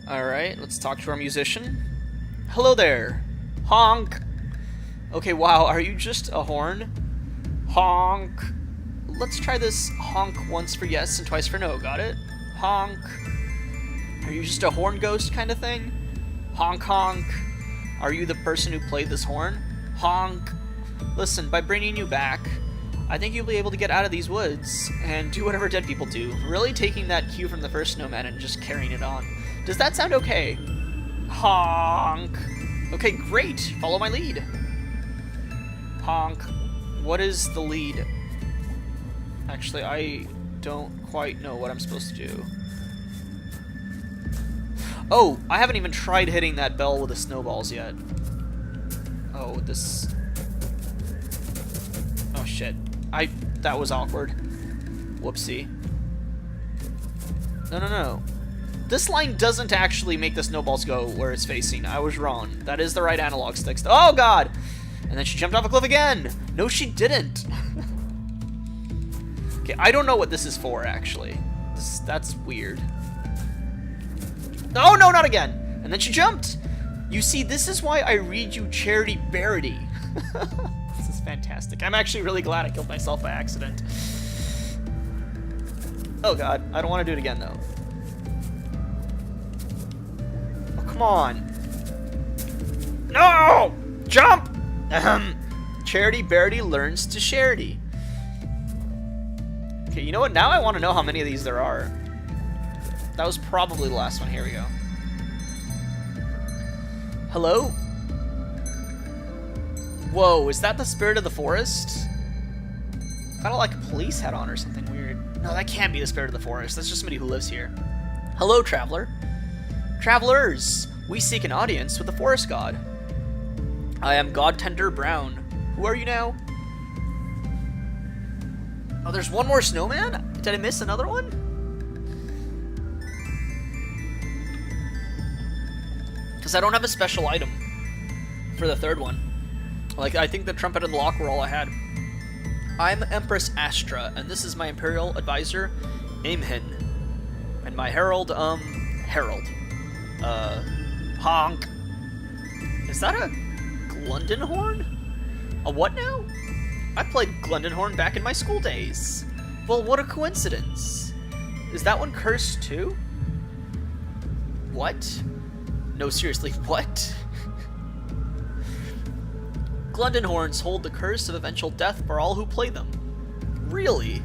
Alright, let's talk to our musician. Hello there. Honk. Okay, wow, are you just a horn? Honk. Let's try this honk once for yes and twice for no. Got it? Honk. Are you just a horn ghost kind of thing? Honk honk. Are you the person who played this horn? Honk. Listen, by bringing you back, I think you'll be able to get out of these woods and do whatever dead people do. Really taking that cue from the first snowman and just carrying it on. Does that sound okay? Honk. Okay, great. Follow my lead. Honk. What is the lead? Actually, I don't quite know what I'm supposed to do. Oh, I haven't even tried hitting that bell with the snowballs yet. Oh, this... Oh, shit. That was awkward. Whoopsie. No. This line doesn't actually make the snowballs go where it's facing. I was wrong. That is the right analog sticks. Oh, God! And then she jumped off a cliff again! No, she didn't! Okay, I don't know what this is for, actually. That's weird. Oh, no, not again! And then she jumped! You see, this is why I read you Charity Barity. This is fantastic. I'm actually really glad I killed myself by accident. Oh, God. I don't want to do it again, though. Oh, come on. No! Jump! Charity Barity learns to charity. Okay, you know what? Now I want to know how many of these there are. That was probably the last one. Here we go. Hello? Whoa, is that the spirit of the forest? Got like a police hat on or something weird. No, that can't be the spirit of the forest. That's just somebody who lives here. Hello, traveler. Travelers, we seek an audience with the forest god. I am God Tender Brown. Who are you now? Oh, there's one more snowman? Did I miss another one? Because I don't have a special item for the third one. Like, I think the trumpet and the lock were all I had. I'm Empress Astra, and this is my Imperial Advisor, Aimhin. And my Herald, Herald. Honk. Is that a Glundenhorn? A what now? I played Glundenhorn back in my school days. Well, what a coincidence. Is that one cursed too? What? No, seriously, what? Glundenhorns hold the curse of eventual death for all who play them. Really?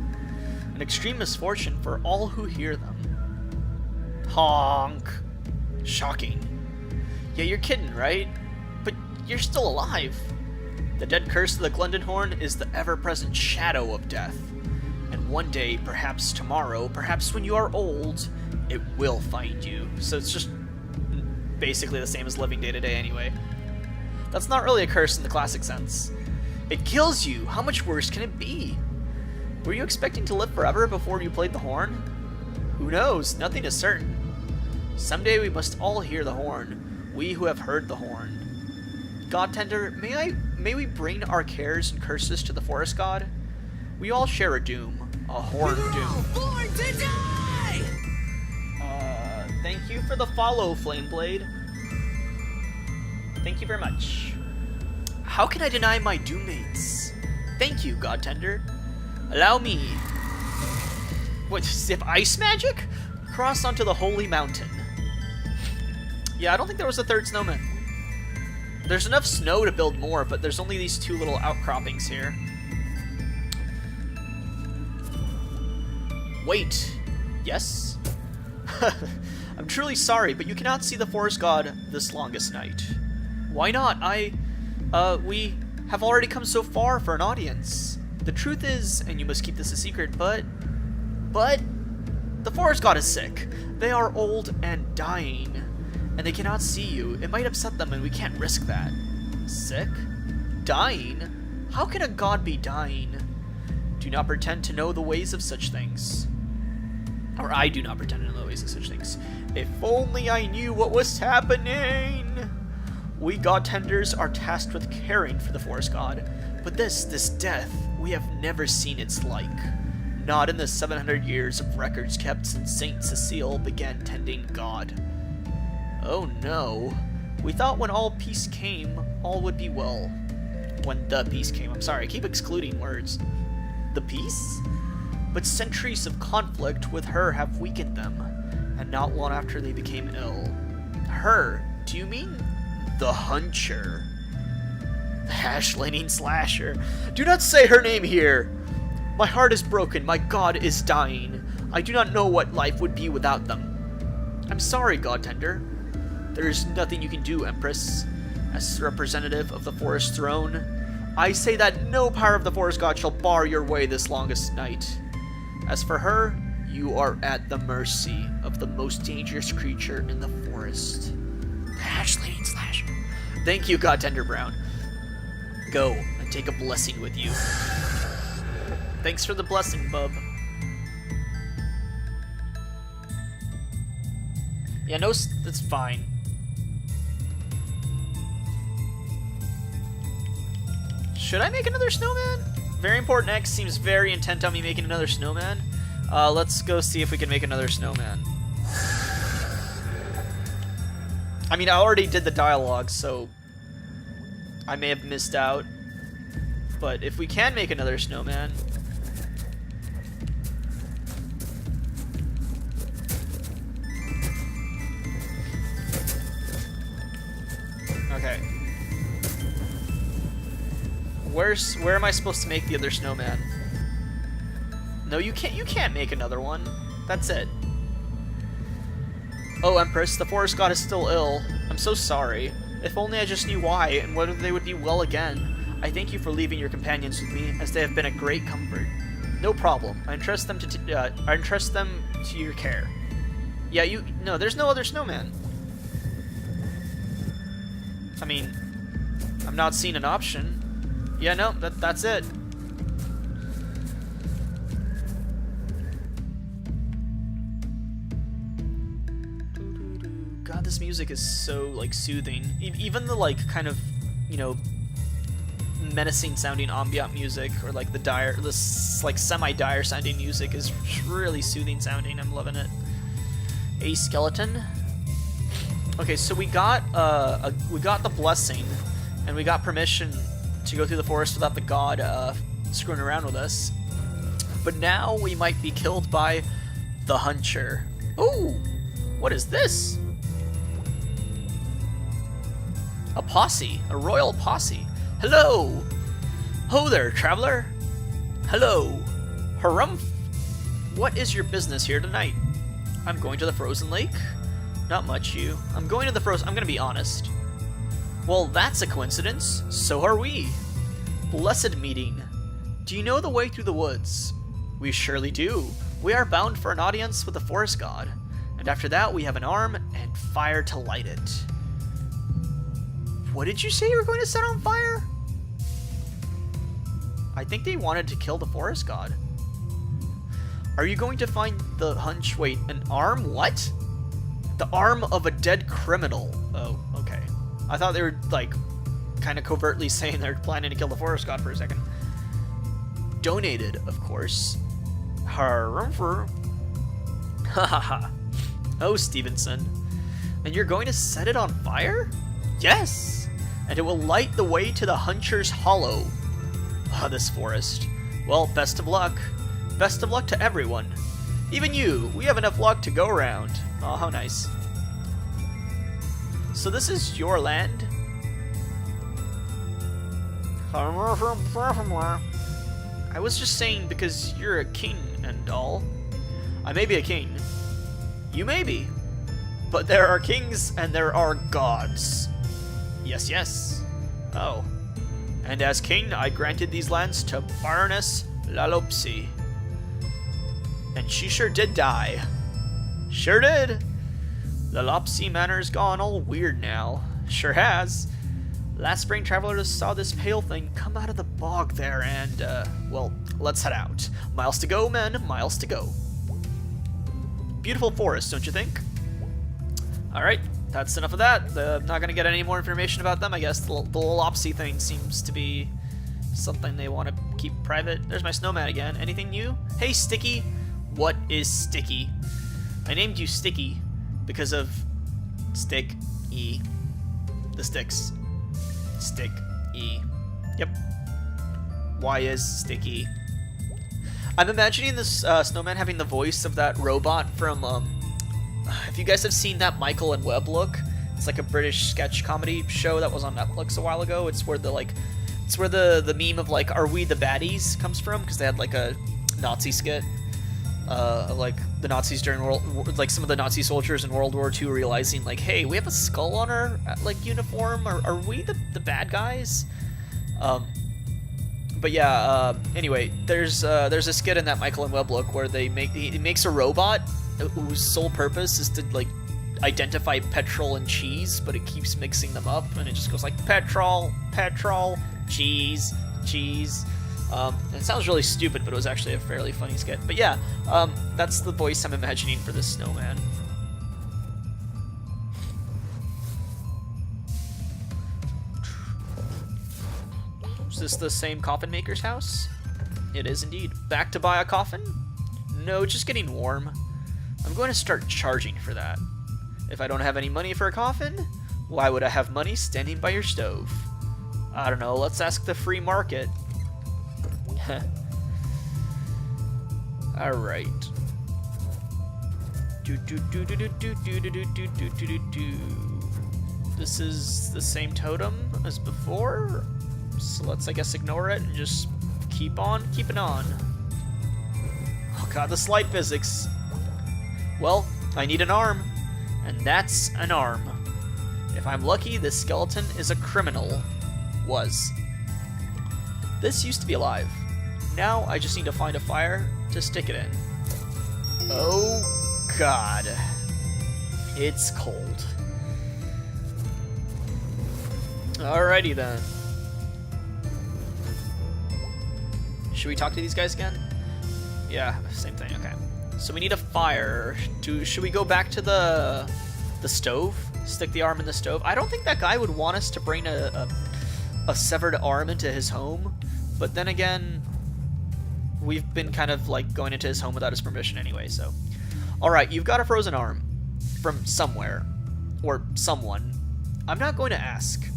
An extreme misfortune for all who hear them. Honk. Shocking. Yeah, you're kidding, right? But you're still alive. The dead curse of the Glundenhorn is the ever-present shadow of death. And one day, perhaps tomorrow, perhaps when you are old, it will find you. So it's just basically the same as living day to day anyway. That's not really a curse in the classic sense. It kills you! How much worse can it be? Were you expecting to live forever before you played the horn? Who knows? Nothing is certain. Someday we must all hear the horn, we who have heard the horn. God Tender, may we bring our cares and curses to the forest god? We all share a doom, a horn doom. Born to die! Thank you for the follow, Flameblade. Thank you very much. How can I deny my doommates? Thank you, God Tender. Allow me... What, zip ice magic? Cross onto the holy mountain. Yeah, I don't think there was a third snowman. There's enough snow to build more, but there's only these two little outcroppings here. Wait. Yes? I'm truly sorry, but you cannot see the forest god this longest night. Why not? We have already come so far for an audience. The truth is, and you must keep this a secret, but the forest god is sick. They are old and dying, and they cannot see you. It might upset them, and we can't risk that. Sick? Dying? How can a god be dying? Do not pretend to know the ways of such things. Or I do not pretend to know the ways of such things. If only I knew what was happening! We god tenders are tasked with caring for the forest god, but this death, we have never seen its like. Not in the 700 years of records kept since Saint Cecile began tending God. Oh no. We thought when all peace came, all would be well. When the peace came, I'm sorry, I keep excluding words. The peace? But centuries of conflict with her have weakened them, and not long after they became ill. Her? Do you mean the Huncher? The hash-laning slasher. Do not say her name here! My heart is broken, my god is dying. I do not know what life would be without them. I'm sorry, God Tender. There is nothing you can do, Empress. As representative of the forest throne, I say that no power of the forest god shall bar your way this longest night. As for her, you are at the mercy of the most dangerous creature in the forest. The hash-laning slasher. Thank you, God Tender Brown. Go and take a blessing with you. Thanks for the blessing, bub. Yeah, no, that's fine. Should I make another snowman? Very Important X seems very intent on me making another snowman. Let's go see if we can make another snowman. I mean, I already did the dialogue, so I may have missed out. But if we can make another snowman... Okay. Where am I supposed to make the other snowman? No, you can't. You can't make another one. That's it. Oh, Empress, the forest god is still ill. I'm so sorry. If only I just knew why, and whether they would be well again. I thank you for leaving your companions with me, as they have been a great comfort. No problem. I entrust them to your care. Yeah, no, there's no other snowman. I mean, I'm not seeing an option. Yeah, no, that's it. God, this music is so, like, soothing. Even the, like, kind of, you know, menacing sounding ambient music, or like this like semi-dire sounding music is really soothing sounding. I'm loving it. A skeleton. Okay, so we got the blessing, and we got permission to go through the forest without the god screwing around with us. But now we might be killed by the Hunter. Ooh, what is this? A posse, a royal posse. Hello! Ho there, traveler! Hello! Harumph! What is your business here tonight? I'm going to the frozen lake? Not much, you. I'm going to the frozen... I'm gonna be honest. Well, that's a coincidence. So are we. Blessed meeting. Do you know the way through the woods? We surely do. We are bound for an audience with the forest god. And after that, we have an arm and fire to light it. What did you say you were going to set on fire? I think they wanted to kill the forest god. Are you going to find the hunch? Wait, an arm? What? The arm of a dead criminal. Oh, okay. I thought they were, like, kind of covertly saying they're planning to kill the forest god for a second. Donated, of course. Harumfer. Ha ha ha. Oh, Stevenson. And you're going to set it on fire? Yes! And it will light the way to the Hunter's Hollow. Ah, this forest. Well, best of luck. Best of luck to everyone. Even you. We have enough luck to go around. Oh, how nice. So this is your land? I was just saying because you're a king and all. I may be a king. You may be. But there are kings and there are gods. Yes, yes. Oh. And as king, I granted these lands to Baroness Lalopsi. And she sure did die. Sure did. Lalopsi Manor's gone all weird now. Sure has. Last spring, travelers saw this pale thing come out of the bog there and, well, let's head out. Miles to go, men, miles to go. Beautiful forest, don't you think? Alright. That's enough of that. I'm not going to get any more information about them, I guess. The Lalopsi thing seems to be something they want to keep private. There's my snowman again. Anything new? Hey, Sticky. What is Sticky? I named you Sticky because of Stick-E. The sticks. Stick-E. Yep. Why is Sticky? I'm imagining this snowman having the voice of that robot from, if you guys have seen that Michael and Webb look, it's like a British sketch comedy show that was on Netflix a while ago. It's where the meme of like, are we the baddies comes from, because they had like a Nazi skit, like the Nazis during like some of the Nazi soldiers in World War II realizing like, hey, we have a skull on our like uniform. Are we the bad guys? But yeah. Anyway, there's a skit in that Michael and Webb look where he makes a robot whose sole purpose is to like identify petrol and cheese, but it keeps mixing them up, and it just goes like petrol, cheese. It sounds really stupid, but it was actually a fairly funny skit. But yeah, that's the voice I'm imagining for this snowman. Is this the same coffin maker's house? It is indeed. Back to buy a coffin? No, just getting warm. I'm going to start charging for that. If I don't have any money for a coffin, why would I have money standing by your stove? I don't know, let's ask the free market. Alright. This is the same totem as before, so let's, I guess, ignore it and just keep on keeping on. God, the slide physics. Well, I need an arm. And that's an arm. If I'm lucky, this skeleton is a criminal. Was. This used to be alive. Now I just need to find a fire to stick it in. Oh God. It's cold. Alrighty then. Should we talk to these guys again? Yeah, same thing, okay. So we need a fire. Should we go back to the stove? Stick the arm in the stove? I don't think that guy would want us to bring a severed arm into his home. But then again, we've been kind of like going into his home without his permission anyway, so. Alright, you've got a frozen arm. From somewhere. Or someone. I'm not going to ask.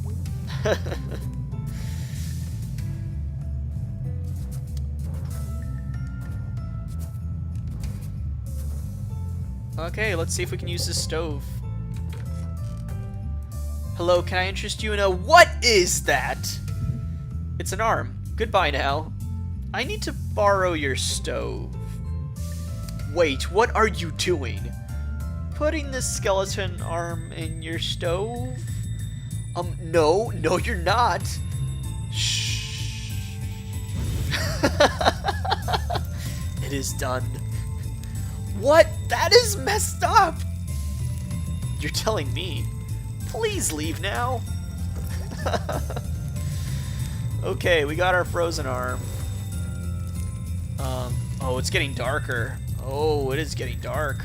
Okay, let's see if we can use this stove. Hello, can I interest you in a... What is that? It's an arm. Goodbye now. I need to borrow your stove. Wait, what are you doing? Putting this skeleton arm in your stove? No, you're not. Shh. It is done. What? That is messed up! You're telling me. Please leave now. Okay, we got our frozen arm. Oh, it's getting darker. Oh, it is getting dark.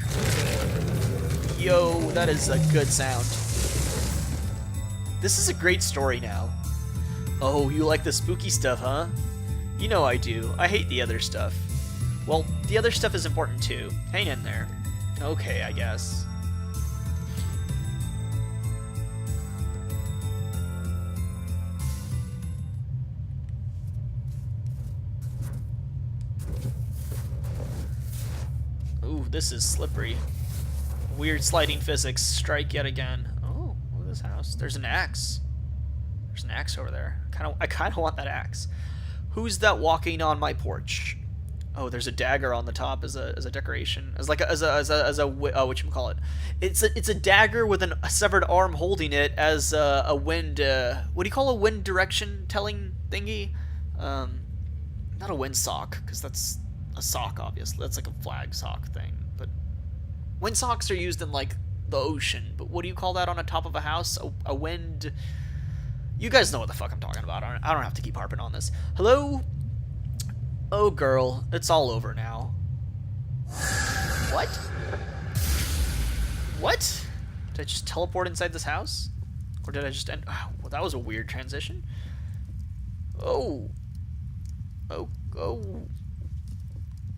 Yo, that is a good sound. This is a great story now. Oh, you like the spooky stuff, huh? You know I do. I hate the other stuff. Well, the other stuff is important too. Hang in there. Okay, I guess. Ooh, this is slippery. Weird sliding physics strike yet again. Oh, look at this house. There's an axe. There's an axe over there. I kind of want that axe. Who's that walking on my porch? Oh, there's a dagger on the top as a decoration, as whatchamacallit. It's a dagger with a severed arm holding it as a wind. What do you call a wind direction telling thingy? Not a wind sock, because that's a sock, obviously. That's like a flag sock thing. But wind socks are used in like the ocean. But what do you call that on the top of a house? A wind. You guys know what the fuck I'm talking about. I don't have to keep harping on this. Hello. Oh, girl, it's all over now. What? What? Did I just teleport inside this house? Or did I just end... Oh, well, that was a weird transition. Oh. Oh.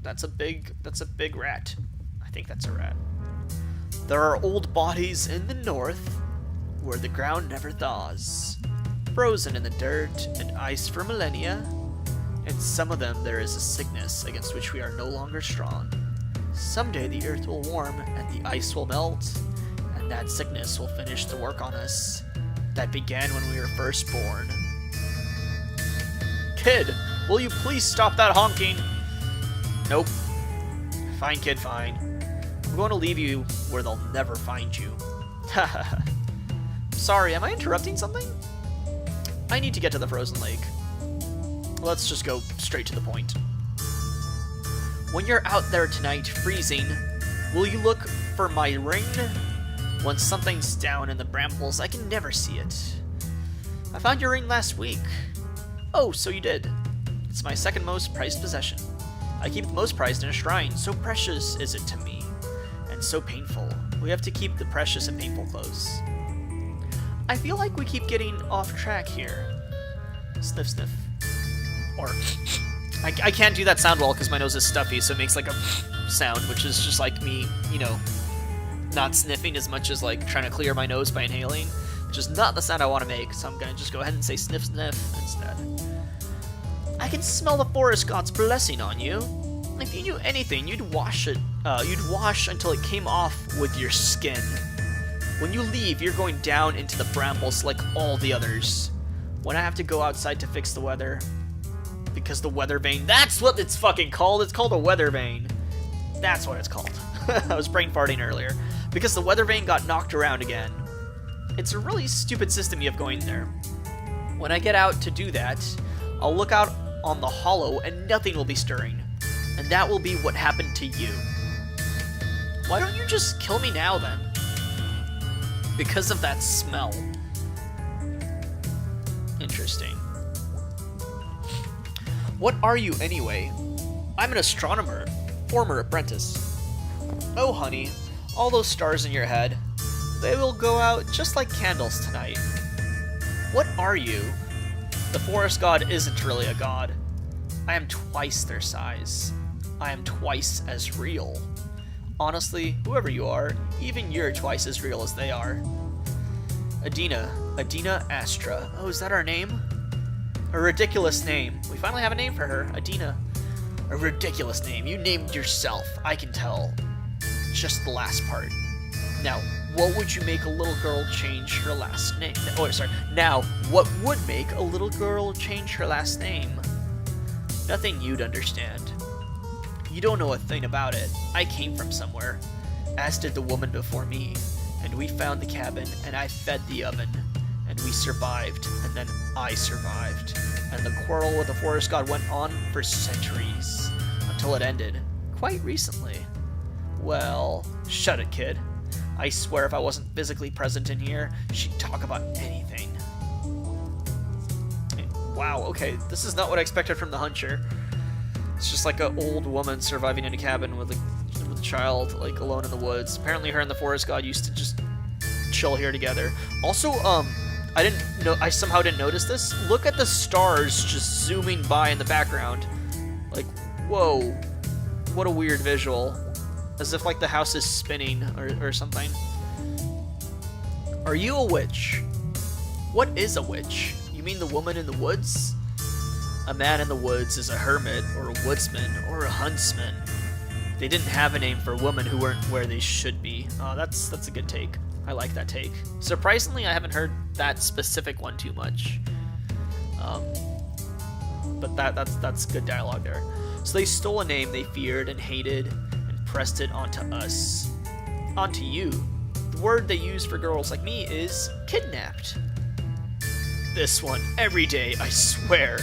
That's a big rat. I think that's a rat. There are old bodies in the north where the ground never thaws. Frozen in the dirt and ice for millennia. In some of them there is a sickness against which we are no longer strong. Someday the earth will warm and the ice will melt, and that sickness will finish the work on us that began when we were first born. Kid, will you please stop that honking? Nope. Fine, kid, fine. I'm going to leave you where they'll never find you. Haha. Sorry, am I interrupting something? I need to get to the frozen lake. Let's just go straight to the point. When you're out there tonight, freezing, will you look for my ring? Once something's down in the brambles, I can never see it. I found your ring last week. Oh, so you did. It's my second most prized possession. I keep the most prized in a shrine, so precious is it to me. And so painful. We have to keep the precious and painful close. I feel like we keep getting off track here. Sniff, sniff. Or, I can't do that sound well because my nose is stuffy, so it makes like a sound, which is just like me, you know, not sniffing as much as like trying to clear my nose by inhaling, which is not the sound I want to make, so I'm gonna just go ahead and say sniff, sniff instead. I can smell the forest god's blessing on you. If you knew anything, you'd wash it, you'd wash until it came off with your skin. When you leave, you're going down into the brambles like all the others. When I have to go outside to fix the weather, because the weather vane, that's what it's fucking called, it's called a weather vane. That's what it's called. I was brain farting earlier. Because the weather vane got knocked around again. It's a really stupid system you have going there. When I get out to do that, I'll look out on the hollow and nothing will be stirring. And that will be what happened to you. Why don't you just kill me now then? Because of that smell. Interesting. What are you anyway? I'm an astronomer, former apprentice. Oh honey, all those stars in your head, they will go out just like candles tonight. What are you? The forest god isn't really a god. I am twice their size. I am twice as real. Honestly, whoever you are, even you're twice as real as they are. Adina Astra. Oh, is that her name? A ridiculous name. We finally have a name for her, Adina. A ridiculous name. You named yourself, I can tell. Just the last part. Now, what would you make a little girl change her last name? Oh, sorry. Now, what would make a little girl change her last name? Nothing you'd understand. You don't know a thing about it. I came from somewhere, as did the woman before me, and we found the cabin, and I fed the oven, and we survived, and then I survived, and the quarrel with the forest god went on for centuries, until it ended, quite recently. Well, shut it, kid. I swear if I wasn't physically present in here, she'd talk about anything. Wow, okay, this is not what I expected from the Hunter. It's just like an old woman surviving in a cabin with a child, like alone in the woods. Apparently, her and the forest god used to just chill here together. Also, I somehow didn't notice this. Look at the stars just zooming by in the background. Like, whoa, what a weird visual. As if like the house is spinning or something. Are you a witch? What is a witch? You mean the woman in the woods? A man in the woods is a hermit, or a woodsman, or a huntsman. They didn't have a name for women who weren't where they should be. Oh, that's a good take. I like that take. Surprisingly, I haven't heard that specific one too much. But that's good dialogue there. So they stole a name they feared and hated, and pressed it onto us. Onto you. The word they use for girls like me is kidnapped. This one, every day, I swear.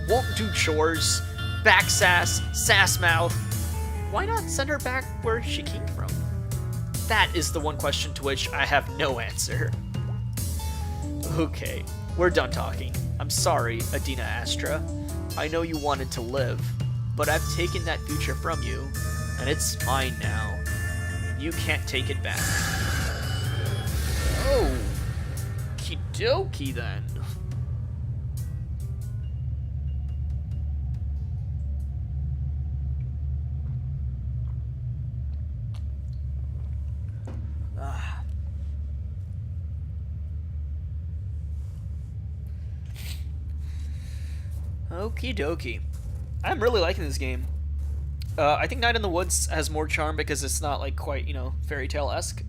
Won't do chores, back sass mouth. Why not send her back where she came from? That is the one question to which I have no answer. Okay, we're done talking. I'm sorry, Adina Astra. I know you wanted to live, but I've taken that future from you, and it's mine now. You can't take it back. Oh, okie dokie then. Okie dokie. I'm really liking this game. I think Night in the Woods has more charm because it's not like quite, fairy tale-esque.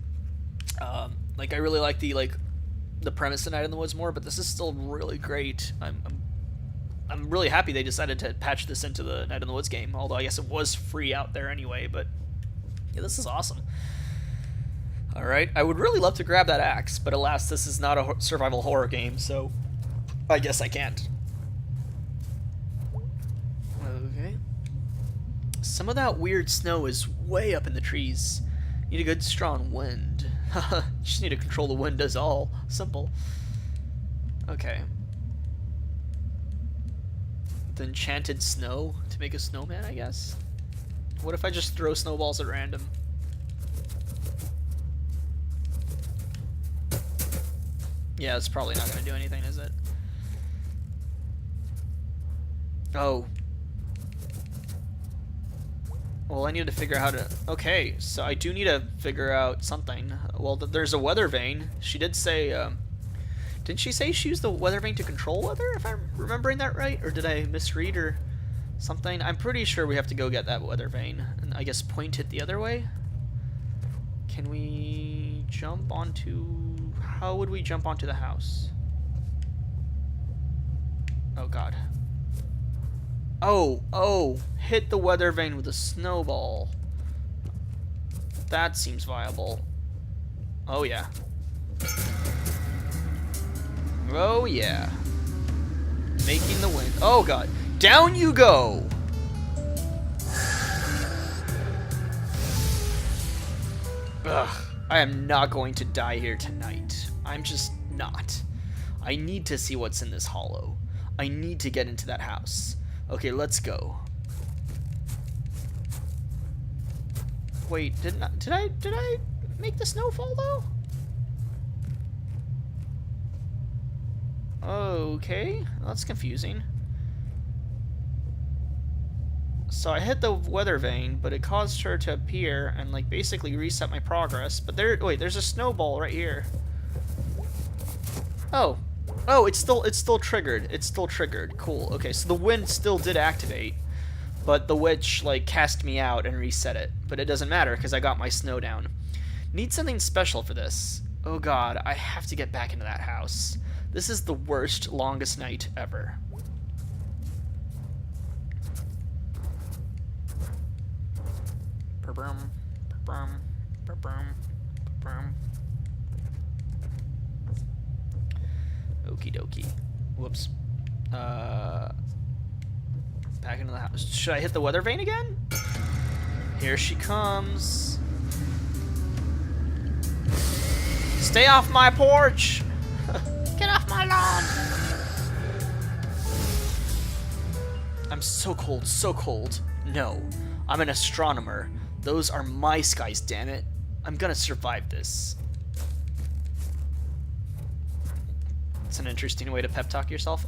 Like I really like the premise of Night in the Woods more, but this is still really great. I'm really happy they decided to patch this into the Night in the Woods game, although I guess it was free out there anyway, but yeah, this is awesome. Alright, I would really love to grab that axe, but alas, this is not a survival horror game, so I guess I can't. Okay. Some of that weird snow is way up in the trees. Need a good strong wind. Haha, just need to control the wind is all. Simple. Okay. The enchanted snow to make a snowman, I guess? What if I just throw snowballs at random? Yeah, it's probably not going to do anything, is it? Oh. Well, I need to figure out how to... Okay, so I do need to figure out something. Well, there's a weather vane. She did say... didn't she say she used the weather vane to control weather, if I'm remembering that right? Or did I misread or something? I'm pretty sure we have to go get that weather vane. And I guess point it the other way? Can we jump onto... How would we jump onto the house? Oh, God. Oh, hit the weather vane with a snowball. That seems viable. Oh, yeah. Oh, yeah. Making the wind. Oh, God. Down you go! Ugh. I am not going to die here tonight. I'm just not. I need to see what's in this hollow. I need to get into that house. Okay, let's go. Wait, did I make the snowfall though? Okay, that's confusing. So I hit the weather vane, but it caused her to appear and like basically reset my progress. But there's a snowball right here. Oh, it's still triggered. It's still triggered. Cool. Okay, so the wind still did activate, but the witch like cast me out and reset it. But it doesn't matter because I got my snow down. Need something special for this. Oh God, I have to get back into that house. This is the worst, longest night ever. Okie dokie. Whoops. Back into the house. Should I hit the weather vane again? Here she comes. Stay off my porch! Get off my lawn! I'm so cold, so cold. No, I'm an astronomer. Those are my skies, damn it. I'm gonna survive this. It's an interesting way to pep talk yourself.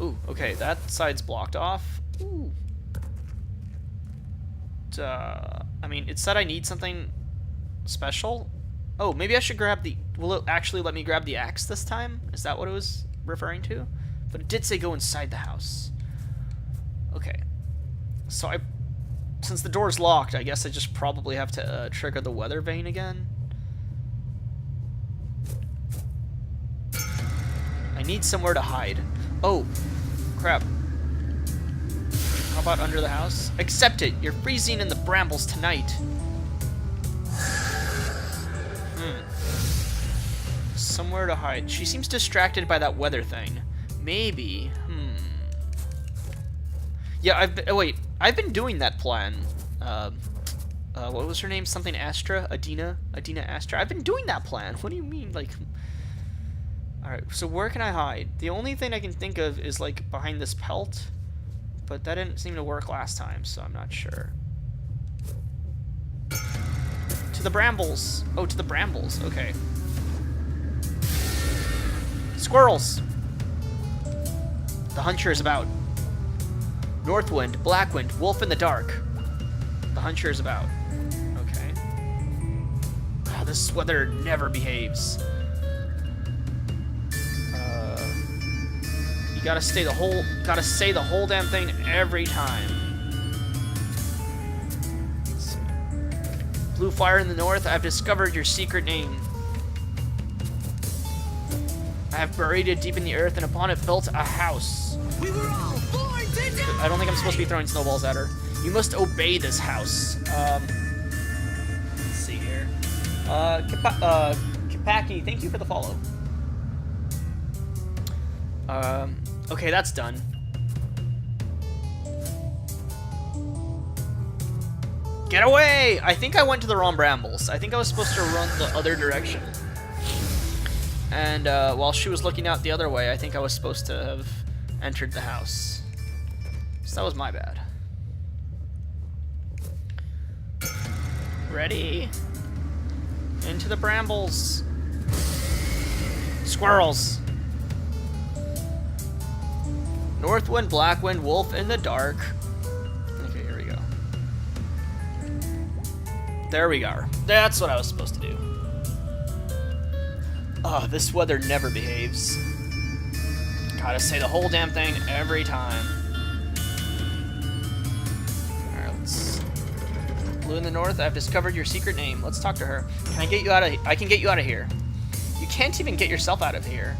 Ooh, okay, that side's blocked off. Ooh. I mean, it said I need something special. Oh, maybe I should grab the... Will it actually let me grab the axe this time? Is that what it was referring to? But it did say go inside the house. Okay. So since the door's locked, I guess I just probably have to trigger the weather vane again. I need somewhere to hide. Oh, crap. How about under the house? Accept it. You're freezing in the brambles tonight. Somewhere to hide. She seems distracted by that weather thing. Maybe. Yeah, I've been doing that plan. What was her name? Something Astra? Adina Astra. I've been doing that plan. What do you mean? Like, alright, so where can I hide? The only thing I can think of is, like, behind this pelt. But that didn't seem to work last time, so I'm not sure. To the brambles. Oh, to the brambles. Okay. Squirrels! The hunter is about. Northwind, Blackwind, Wolf in the dark. The hunter is about. Okay. Oh, this weather never behaves. You gotta say the whole damn thing every time. Let's see. Blue fire in the north, I've discovered your secret name. I have buried it deep in the earth and upon it built a house. We were all born to die! I don't think I'm supposed to be throwing snowballs at her. You must obey this house. Let's see here. Kapaki, thank you for the follow. Okay, that's done. Get away! I think I went to the wrong brambles. I think I was supposed to run the other direction. And while she was looking out the other way, I think I was supposed to have entered the house. So that was my bad. Ready? Into the brambles. Squirrels. Northwind, Blackwind, Wolf in the dark. Okay, here we go. There we are. That's what I was supposed to do. Oh, this weather never behaves. Gotta say the whole damn thing every time. Alright, let's... Blue in the north, I've discovered your secret name. Let's talk to her. I can get you out of here. You can't even get yourself out of here.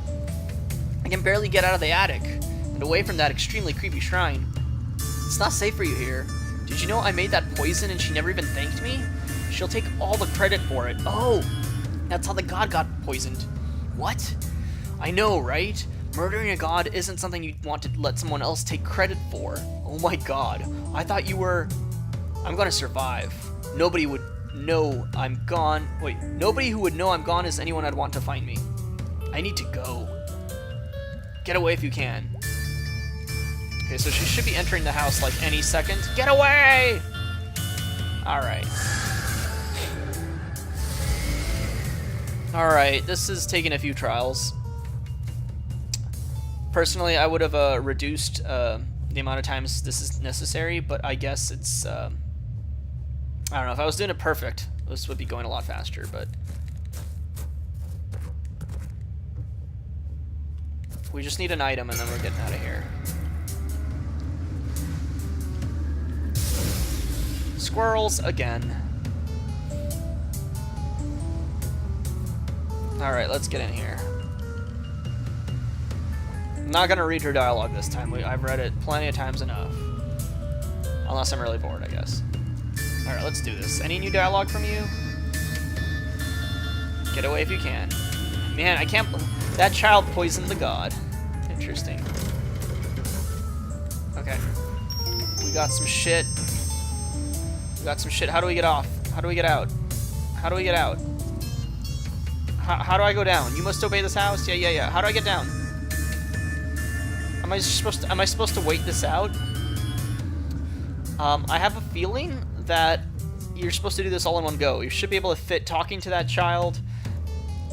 I can barely get out of the attic and away from that extremely creepy shrine. It's not safe for you here. Did you know I made that poison and she never even thanked me? She'll take all the credit for it. Oh, that's how the god got poisoned. What? I know, right? Murdering a god isn't something you want to let someone else take credit for. Oh my god. I thought you were... I'm gonna survive. Nobody would know I'm gone. Wait, nobody who would know I'm gone is anyone I'd want to find me. I need to go. Get away if you can. Okay, so she should be entering the house like any second. Get away! Alright. Alright, this is taking a few trials. Personally, I would have reduced the amount of times this is necessary, but I guess it's... I don't know, if I was doing it perfect, this would be going a lot faster, but... We just need an item and then we're getting out of here. Squirrels again. Alright, let's get in here. I'm not gonna read her dialogue this time. I've read it plenty of times enough. Unless I'm really bored, I guess. Alright, let's do this. Any new dialogue from you? Get away if you can. Man, I can't... That child poisoned the god. Interesting. Okay. We got some shit. We got some shit. How do we get off? How do we get out? How do we get out? How do I go down? You must obey this house? Yeah. How do I get down? Am I supposed to wait this out? I have a feeling that you're supposed to do this all in one go. You should be able to fit talking to that child,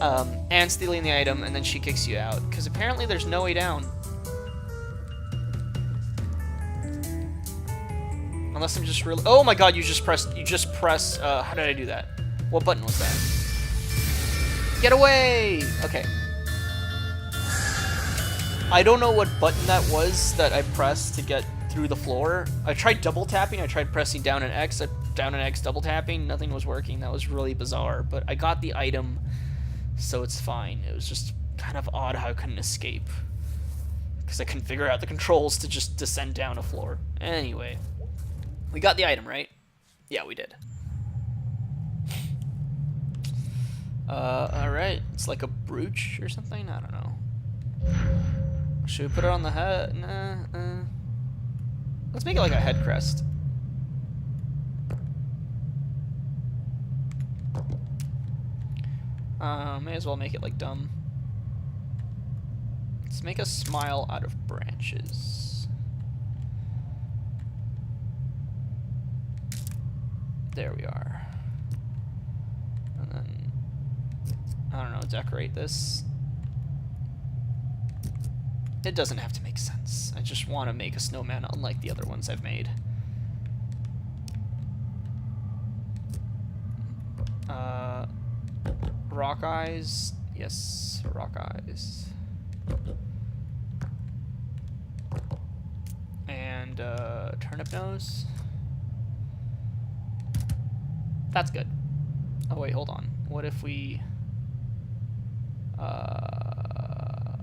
and stealing the item, and then she kicks you out. Because apparently there's no way down. Unless I'm just really... Oh my god, you just press... how did I do that? What button was that? Get away! Okay. I don't know what button that was that I pressed to get through the floor. I tried double tapping. I tried pressing down and X, double tapping. Nothing was working. That was really bizarre. But I got the item, so it's fine. It was just kind of odd how I couldn't escape. Because I couldn't figure out the controls to just descend down a floor. Anyway. We got the item, right? Yeah, we did. Alright. It's like a brooch or something? I don't know. Should we put it on the head? Nah. Let's make it like a head crest. May as well make it like dumb. Let's make a smile out of branches. There we are. And then, I don't know, decorate this. It doesn't have to make sense. I just want to make a snowman unlike the other ones I've made. Rock eyes. Yes, rock eyes. And turnip nose. That's good. Oh wait, hold on. What if we... I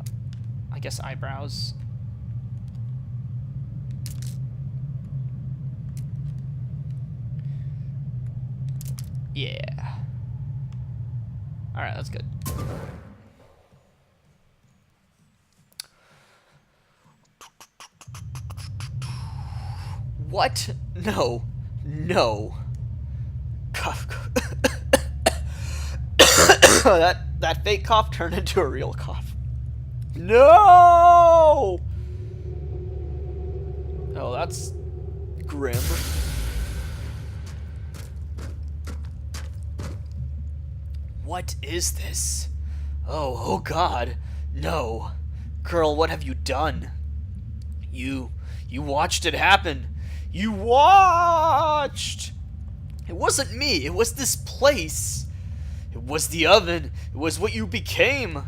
guess eyebrows. Yeah. Alright, that's good. What? No. No. Cough. that fake cough turned into a real cough. No! Oh, that's grim. What is this? Oh God. No. Girl, what have you done? You watched it happen. You watched! It wasn't me. It was this place. It was the oven. It was what you became.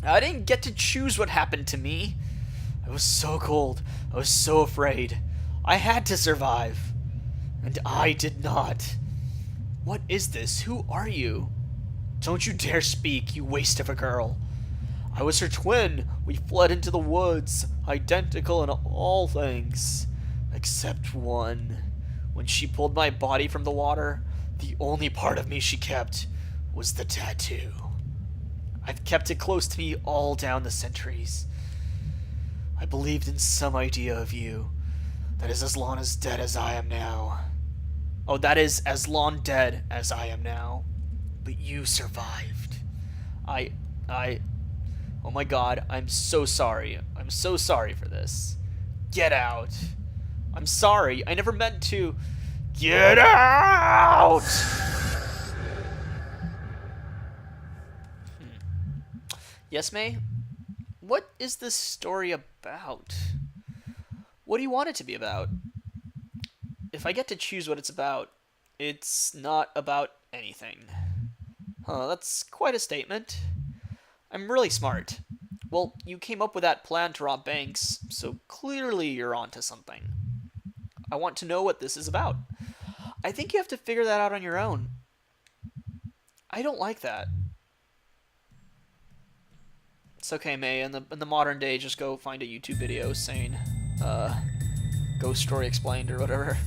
I didn't get to choose what happened to me. I was so cold. I was so afraid. I had to survive. And I did not. What is this? Who are you? Don't you dare speak, you waste of a girl. I was her twin. We fled into the woods, identical in all things. Except one. When she pulled my body from the water, The only part of me she kept was the tattoo. I've kept it close to me all down the centuries. I believed in some idea of you that is as long as dead as I am now. Oh, that is as long dead as I am now. But you survived. I, oh my god, I'm so sorry. I'm so sorry for this. Get out. I'm sorry. I never meant to. Get out! Yes, May? What is this story about? What do you want it to be about? If I get to choose what it's about, it's not about anything. Huh, that's quite a statement. I'm really smart. Well, you came up with that plan to rob banks, so clearly you're onto something. I want to know what this is about. I think you have to figure that out on your own. I don't like that. It's okay, May. In the modern day, just go find a YouTube video saying, Ghost Story Explained or whatever.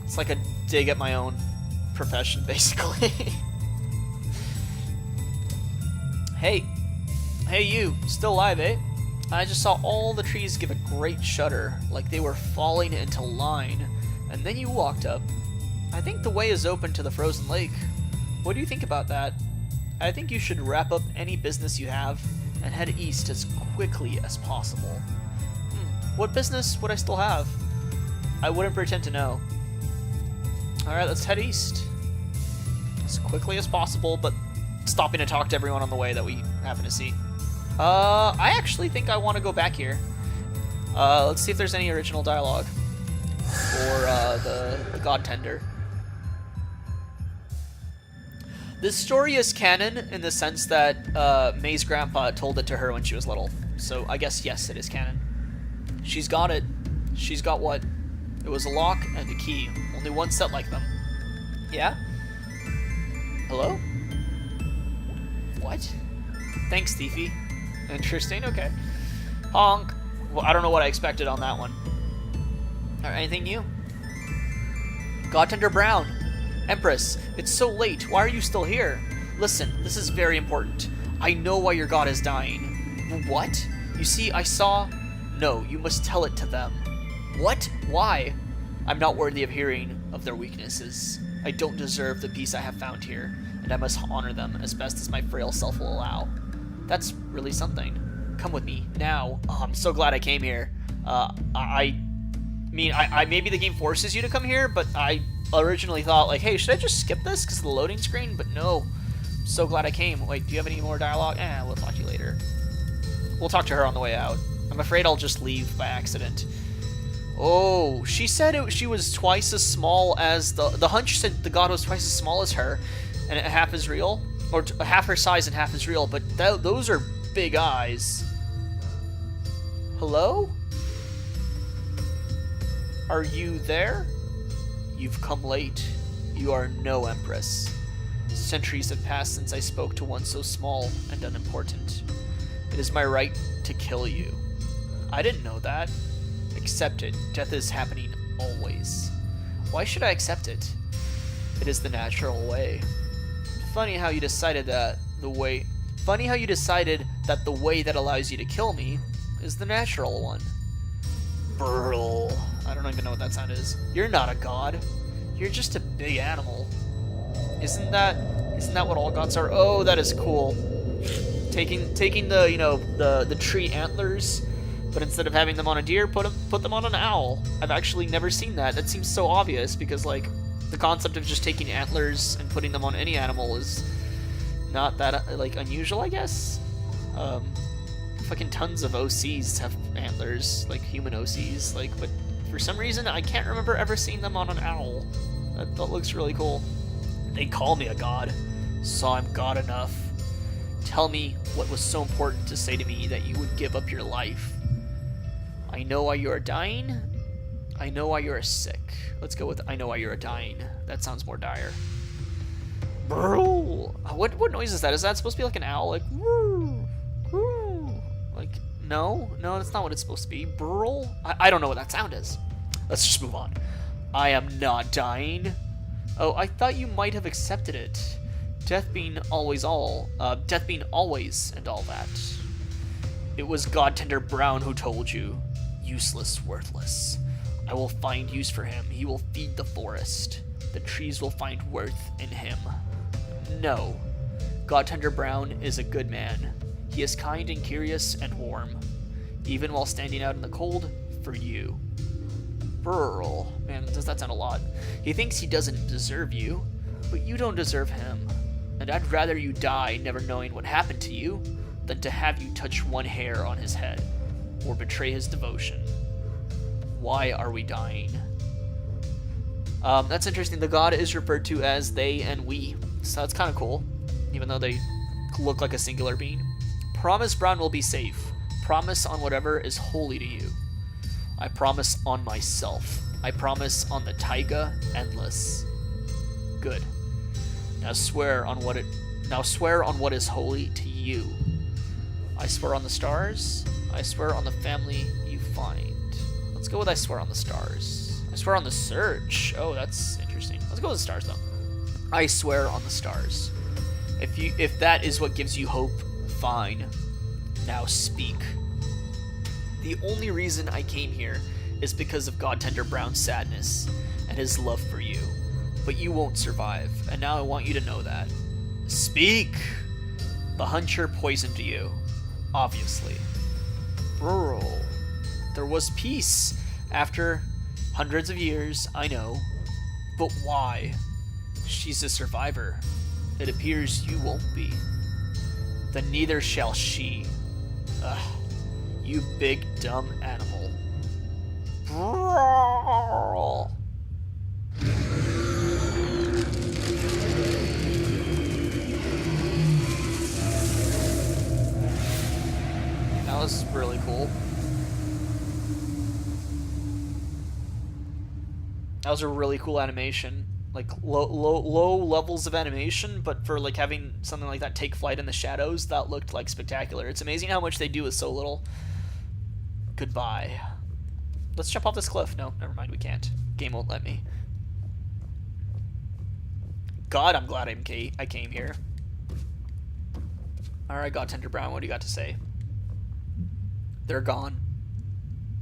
It's like a dig at my own profession, basically. Hey. Hey, you. Still alive, eh? I just saw all the trees give a great shudder, like they were falling into line, and then you walked up. I think the way is open to the frozen lake. What do you think about that? I think you should wrap up any business you have and head east as quickly as possible. What business would I still have? I wouldn't pretend to know. Alright, let's head east. As quickly as possible, but stopping to talk to everyone on the way that we happen to see. I actually think I want to go back here. Let's see if there's any original dialogue for the God Tender. This story is canon in the sense that May's grandpa told it to her when she was little. So I guess, yes, it is canon. She's got it. She's got what? It was a lock and a key. Only one set like them. Yeah? Hello? What? Thanks, Thiefy. Interesting, okay. Honk. Well, I don't know what I expected on that one. Alright, anything new? Godtender Brown. Empress, it's so late. Why are you still here? Listen, this is very important. I know why your god is dying. What? You see, I saw... No, you must tell it to them. What? Why? I'm not worthy of hearing of their weaknesses. I don't deserve the peace I have found here, and I must honor them as best as my frail self will allow. That's really something. Come with me, now. Oh, I'm so glad I came here. I mean, maybe the game forces you to come here, but I originally thought, like, hey, should I just skip this because of the loading screen? But no. I'm so glad I came. Wait, do you have any more dialogue? We'll talk to you later. We'll talk to her on the way out. I'm afraid I'll just leave by accident. Oh, she said she was twice as small as the hunch said the god was twice as small as her, and half as real, or half her size and half as real. But those are big eyes. Hello? Are you there? You've come late. You are no empress. Centuries have passed since I spoke to one so small and unimportant. It is my right to kill you. I didn't know that. Accept it. Death is happening always. Why should I accept it? It is the natural way. Funny how you decided that the way that allows you to kill me is the natural one. Brutal. I don't even know what that sound is. You're not a god. You're just a big animal. Isn't that what all gods are? Oh, that is cool. Taking the the tree antlers, but instead of having them on a deer, put them on an owl. I've actually never seen that. That seems so obvious because like the concept of just taking antlers and putting them on any animal is not that like unusual, I guess. Fucking tons of OCs have antlers, like human OCs, like, but for some reason I can't remember ever seeing them on an owl. That looks really cool. They call me a god, so I'm god enough. Tell me what was so important to say to me that you would give up your life. I know why you are dying. I know why you are sick. Let's go with I know why you are dying. That sounds more dire. Bro, what noise is that? Is that supposed to be like an owl? Like woo, woo. Like no, that's not what it's supposed to be. Burl? I don't know what that sound is. Let's just move on. I am not dying. Oh, I thought you might have accepted it. Death being always and all that. It was Godtender Brown who told you. Useless, worthless. I will find use for him. He will feed the forest. The trees will find worth in him. No. Godtender Brown is a good man. He is kind and curious and warm. Even while standing out in the cold, for you. Burl. Man, does that sound a lot? He thinks he doesn't deserve you, but you don't deserve him. And I'd rather you die never knowing what happened to you than to have you touch one hair on his head, or betray his devotion. Why are we dying? That's interesting. The god is referred to as they and we, so that's kind of cool, even though they look like a singular being. Promise Brown will be safe. Promise on whatever is holy to you. I promise on myself. I promise on the taiga endless. Good. Now swear on what is holy to you. I swear on the stars. I swear on the family you find. Let's go with I swear on the stars. I swear on the search. Oh, that's interesting. Let's go with the stars though. I swear on the stars. If that is what gives you hope, fine. Now speak. The only reason I came here is because of Godtender Brown's sadness and his love for you. But you won't survive, and now I want you to know that. Speak! The hunter poisoned you, obviously. Rural. There was peace after hundreds of years, I know. But why? She's a survivor. It appears you won't be. Then neither shall she. Ugh. You big dumb animal. Brawl. That was really cool. That was a really cool animation. Like low levels of animation, but for like having something like that take flight in the shadows, that looked like spectacular. It's amazing how much they do with so little. Goodbye. Let's jump off this cliff. No, never mind, we can't. Game won't let me. God, I'm glad I came here. Alright, Godtender Brown, what do you got to say? They're gone.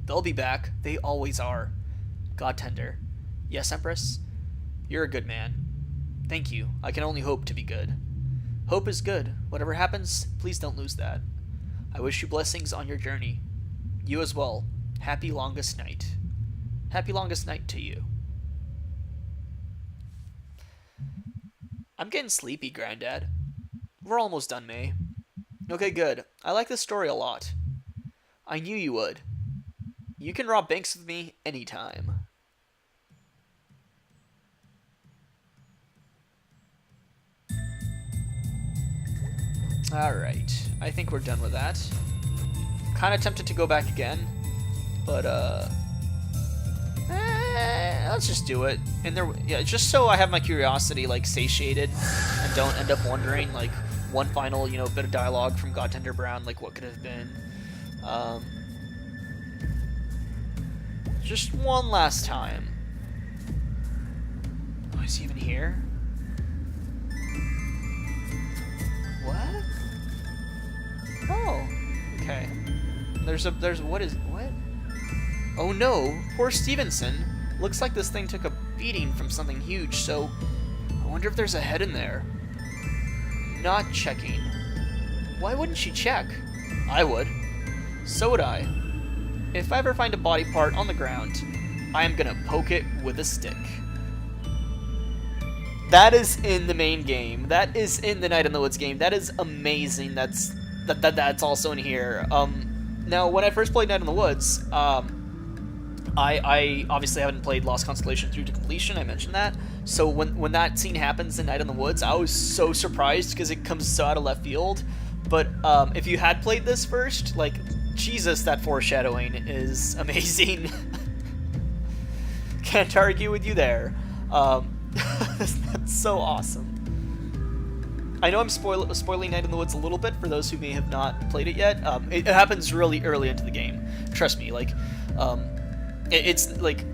They'll be back. They always are. Godtender. Yes, Empress? You're a good man. Thank you. I can only hope to be good. Hope is good. Whatever happens, please don't lose that. I wish you blessings on your journey. You as well. Happy longest night. Happy longest night to you. I'm getting sleepy, Granddad. We're almost done, May. Okay, good. I like this story a lot. I knew you would. You can rob banks with me anytime. Alright, I think we're done with that. Kind of tempted to go back again, but let's just do it. And there, yeah, just so I have my curiosity like satiated and don't end up wondering like one final, you know, bit of dialogue from Godtender Brown, like what could have been. Just one last time. Oh, is he even here? What? Oh, okay. What? Oh no, poor Stevenson. Looks like this thing took a beating from something huge, so I wonder if there's a head in there. Not checking. Why wouldn't she check? I would. So would I. If I ever find a body part on the ground, I am gonna poke it with a stick. That is in the main game. That is in the Night in the Woods game. That is amazing. That's also in here. Now, when I first played Night in the Woods, I obviously haven't played Lost Constellation through to completion. I mentioned that. So when that scene happens in Night in the Woods, I was so surprised because it comes so out of left field. But if you had played this first, like, Jesus, that foreshadowing is amazing. Can't argue with you there. That's so awesome. I know I'm spoiling Night in the Woods a little bit for those who may have not played it yet. It happens really early into the game. Trust me, like, it's like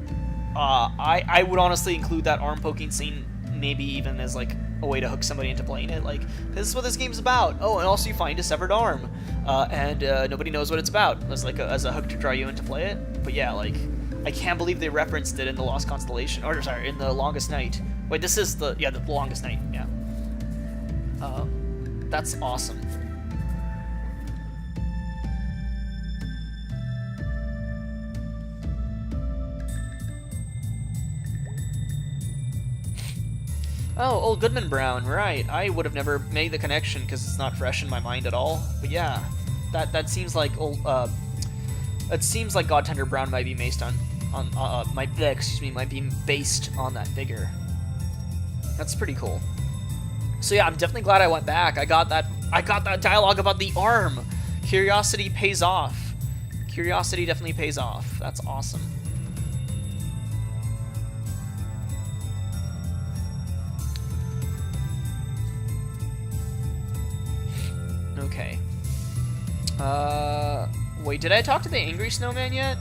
I would honestly include that arm poking scene maybe even as like a way to hook somebody into playing it. Like, this is what this game's about. Oh, and also you find a severed arm, and nobody knows what it's about. As like as a hook to draw you in to play it. But yeah, like, I can't believe they referenced it in the Lost Constellation, or sorry, in the Longest Night. Wait, this is the Longest Night. Yeah. That's awesome. Oh, old Goodman Brown, right. I would have never made the connection because it's not fresh in my mind at all. But yeah, that seems like old, it seems like Godtender Brown might be based might be based on that figure. That's pretty cool. So yeah, I'm definitely glad I went back. I got that dialogue about the arm. Curiosity pays off. Curiosity definitely pays off. That's awesome. Okay. Wait, did I talk to the Angry Snowman yet?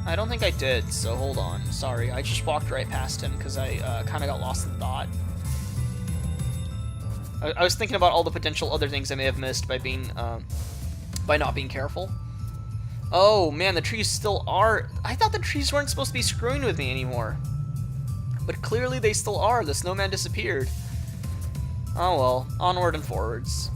I don't think I did, so hold on. Sorry, I just walked right past him because I kind of got lost in thought. I was thinking about all the potential other things I may have missed by not being careful. Oh man, the trees still are. I thought the trees weren't supposed to be screwing with me anymore, but clearly they still are. The snowman disappeared. Oh well, onward and forwards.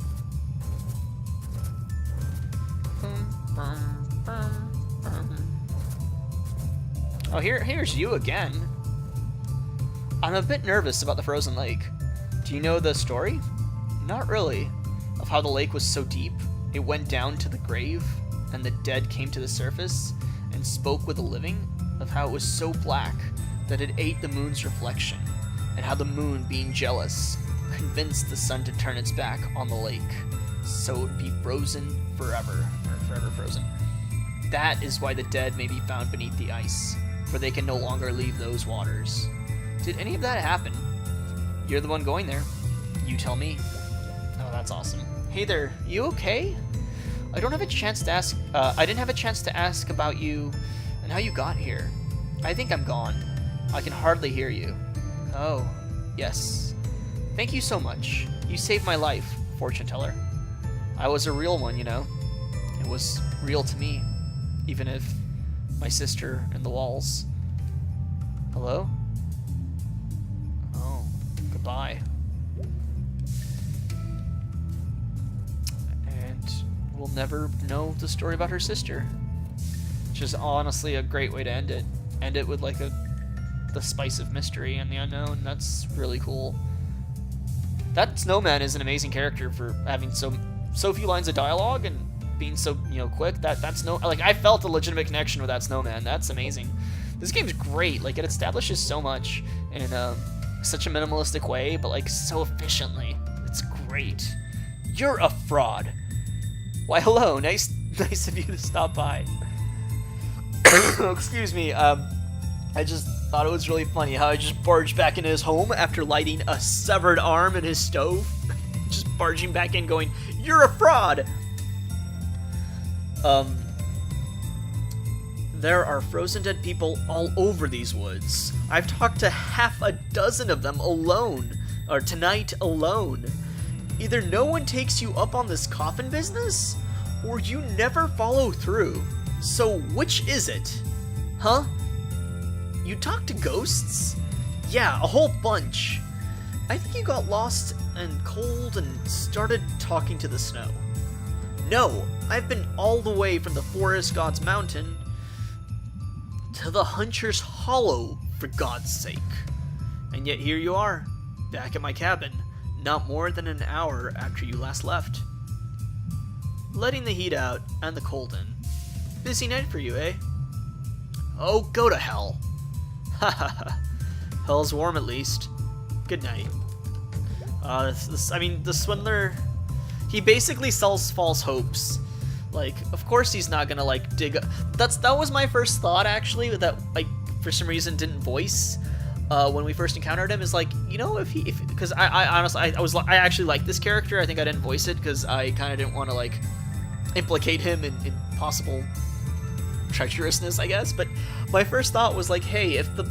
Oh, here's you again. I'm a bit nervous about the frozen lake. Do you know the story? Not really. Of how the lake was so deep, it went down to the grave, and the dead came to the surface and spoke with the living, of how it was so black that it ate the moon's reflection, and how the moon, being jealous, convinced the sun to turn its back on the lake, so it would be frozen forever, or forever frozen. That is why the dead may be found beneath the ice, for they can no longer leave those waters. Did any of that happen? You're the one going there. You tell me. Oh, that's awesome. Hey there, you okay? I didn't have a chance to ask about you and how you got here. I think I'm gone. I can hardly hear you. Oh, yes. Thank you so much. You saved my life, fortune teller. I was a real one, you know. It was real to me, even if my sister in the walls. Hello? Oh, goodbye. And we'll never know the story about her sister, which is honestly a great way to end it. End it with like the spice of mystery and the unknown. That's really cool. That snowman is an amazing character for having so few lines of dialogue and being so, quick. That's like, I felt a legitimate connection with that snowman. That's amazing. This game's great. Like, it establishes so much in such a minimalistic way, but like so efficiently. It's great. You're a fraud. Why, hello. Nice of you to stop by. Excuse me. I just thought it was really funny how I just barged back into his home after lighting a severed arm in his stove. Just barging back in going, "You're a fraud!" There are frozen dead people all over these woods. I've talked to half a dozen of them tonight alone. Either no one takes you up on this coffin business, or you never follow through. So which is it? Huh? You talk to ghosts? Yeah, a whole bunch. I think you got lost and cold and started talking to the snow. No, I've been all the way from the Forest God's Mountain to the Hunter's Hollow, for God's sake. And yet here you are, back at my cabin, not more than an hour after you last left. Letting the heat out and the cold in. Busy night for you, eh? Oh, go to hell. Ha ha ha. Hell's warm at least. Good night. The swindler, he basically sells false hopes. Like, of course he's not gonna like dig. That was my first thought actually. That like for some reason didn't voice when we first encountered him. Is like, because I honestly I actually like this character. I think I didn't voice it because I kind of didn't want to like implicate him in possible treacherousness, I guess. But My first thought was like, hey, if the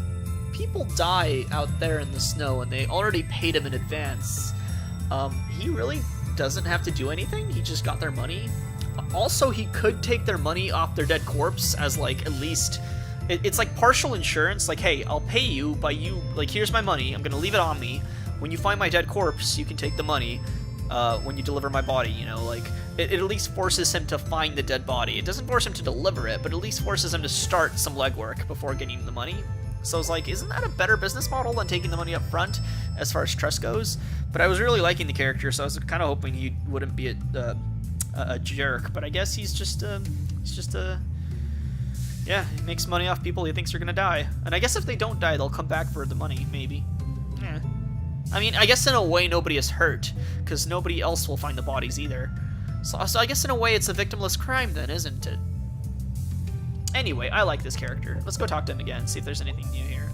people die out there in the snow and they already paid him in advance, he really doesn't have to do anything. He just got their money. Also, he could take their money off their dead corpse as like at least it's like partial insurance. Like, hey, I'll pay you by you, like, here's my money, I'm gonna leave it on me. When you find my dead corpse, you can take the money. When you deliver my body, you know, like, it at least forces him to find the dead body. It doesn't force him to deliver it, but at least forces him to start some legwork before getting the money. So I was like, isn't that a better business model than taking the money up front as far as trust goes? But I was really liking the character, so I was kind of hoping he wouldn't be a jerk. But I guess he's just yeah, he makes money off people he thinks are gonna die. And I guess if they don't die, they'll come back for the money, maybe. Yeah. I mean, I guess in a way nobody is hurt, because nobody else will find the bodies either. So I guess in a way it's a victimless crime then, isn't it? Anyway, I like this character. Let's go talk to him again, see if there's anything new here.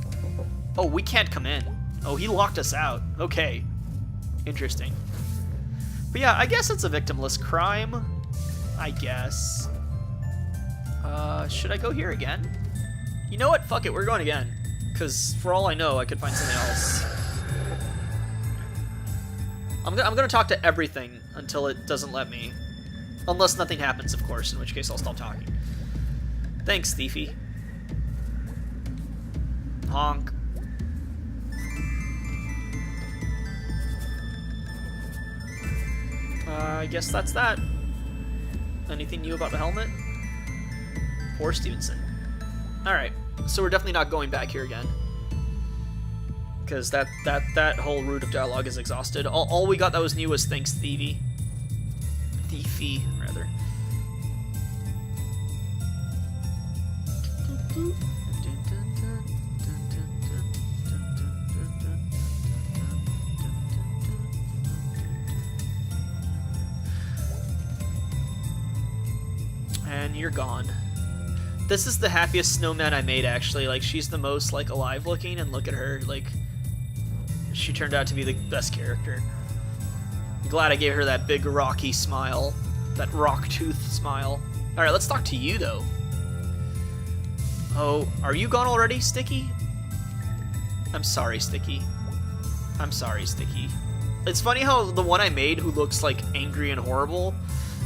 Oh, we can't come in. Oh, he locked us out. Okay. Interesting. But yeah, I guess it's a victimless crime. I guess. Should I go here again? You know what? Fuck it, we're going again. Because for all I know, I could find something else. I'm gonna talk to everything until it doesn't let me. Unless nothing happens, of course, in which case I'll stop talking. Thanks, Thiefy. Honk. I guess that's that. Anything new about the helmet? Poor Stevenson. Alright, so we're definitely not going back here again. Because that whole route of dialogue is exhausted. All we got that was new was thanks, Thiefy. Thiefy, rather. And you're gone. This is the happiest snowman I made, actually. Like, she's the most, like, alive looking, and look at her, like, she turned out to be the best character. I'm glad I gave her that big rocky smile. That rock tooth smile. Alright, let's talk to you, though. Oh, are you gone already, Sticky? I'm sorry, Sticky. I'm sorry, Sticky. It's funny how the one I made who looks, like, angry and horrible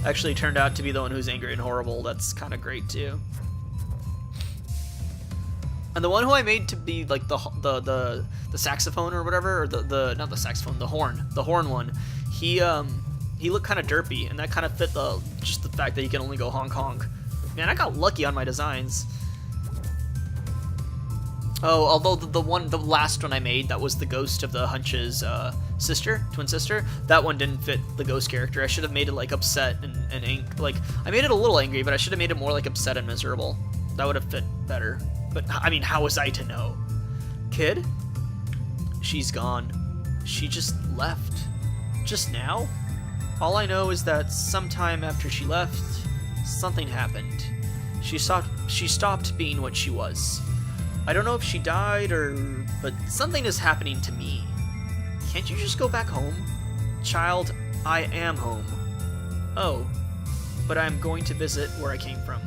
actually turned out to be the one who's angry and horrible. That's kind of great, too. And the one who I made to be like the saxophone or whatever, or the not the saxophone, the horn one, he looked kind of derpy, and that kind of fit just the fact that he can only go honk honk. Man, I got lucky on my designs. Oh, although the last one I made, that was the ghost of the Hunch's twin sister, that one didn't fit the ghost character. I should have made it like upset and like, I made it a little angry, but I should have made it more like upset and miserable. That would have fit better. But, I mean, how was I to know? Kid? She's gone. She just left. Just now? All I know is that sometime after she left, something happened. She stopped being what she was. I don't know if she died but something is happening to me. Can't you just go back home? Child, I am home. Oh, but I'm going to visit where I came from.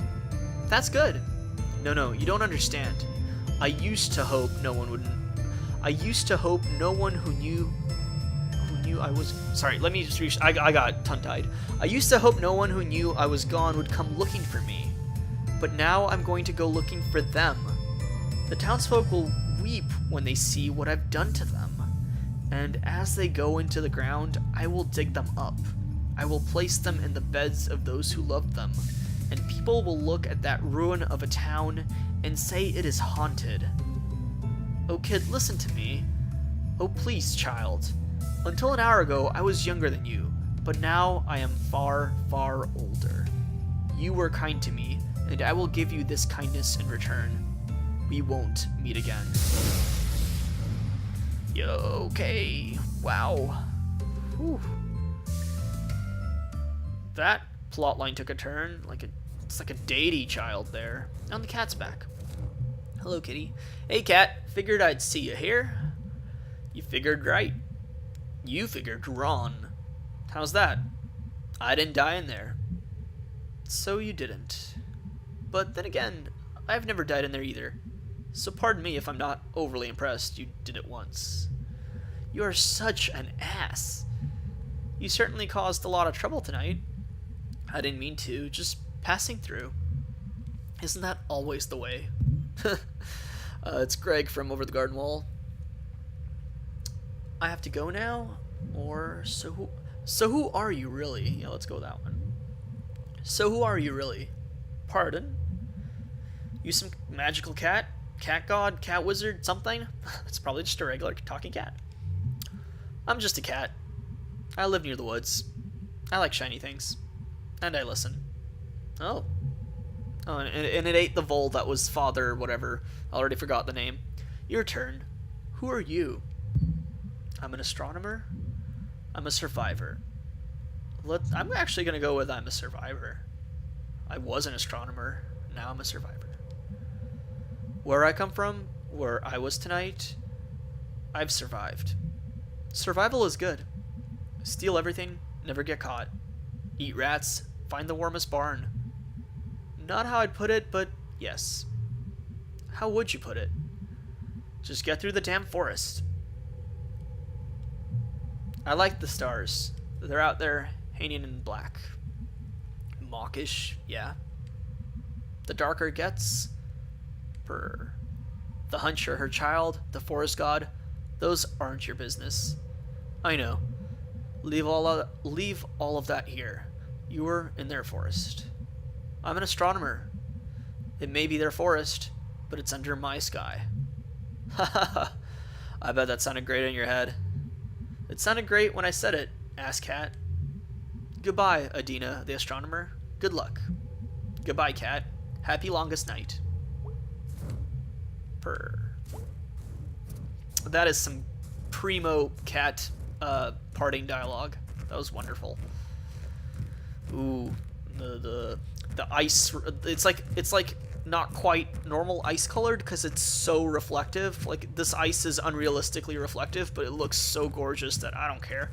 That's good. No, you don't understand. I used to hope no one who knew I was... Sorry, let me just... I got tongue-tied. I used to hope no one who knew I was gone would come looking for me. But now I'm going to go looking for them. The townsfolk will weep when they see what I've done to them. And as they go into the ground, I will dig them up. I will place them in the beds of those who loved them. And people will look at that ruin of a town and say it is haunted. Oh, kid, listen to me. Oh, please, child. Until an hour ago, I was younger than you, but now I am far, far older. You were kind to me, and I will give you this kindness in return. We won't meet again. Okay. Wow. Whew. That plotline took a turn. It's like a deity child there. And the cat's back. Hello, kitty. Hey, cat. Figured I'd see you here. You figured right. You figured wrong. How's that? I didn't die in there. So you didn't. But then again, I've never died in there either. so pardon me if I'm not overly impressed you did it once. You are such an ass. You certainly caused a lot of trouble tonight. I didn't mean to, just passing through. Isn't that always the way? It's Greg from Over the Garden Wall. I have to go now? Or, so who are you really? Yeah, let's go with that one. So who are you really? Pardon? You some magical cat? Cat god? Cat wizard? Something? It's probably just a regular talking cat. I'm just a cat. I live near the woods. I like shiny things. And I listen. Oh. Oh, and it ate the vole that was father, whatever. I already forgot the name. Your turn. Who are you? I'm an astronomer. I'm a survivor. I'm actually going to go with I'm a survivor. I was an astronomer. Now I'm a survivor. Where I come from, where I was tonight, I've survived. Survival is good. Steal everything, never get caught. Eat rats, find the warmest barn. Not how I'd put it, but yes. How would you put it? Just get through the damn forest. I like the stars. They're out there hanging in black. Mawkish, yeah. The darker it gets, brr. The hunter, her child, the forest god, those aren't your business. I know. Leave all of that here. You're in their forest. I'm an astronomer. It may be their forest, but it's under my sky. Ha ha ha. I bet that sounded great in your head. It sounded great when I said it, ass cat. Goodbye, Adina, the astronomer. Good luck. Goodbye, cat. Happy longest night. Purr. That is some primo cat parting dialogue. That was wonderful. Ooh, the ice. It's like not quite normal ice colored because it's so reflective. Like this ice is unrealistically reflective, but it looks so gorgeous that I don't care.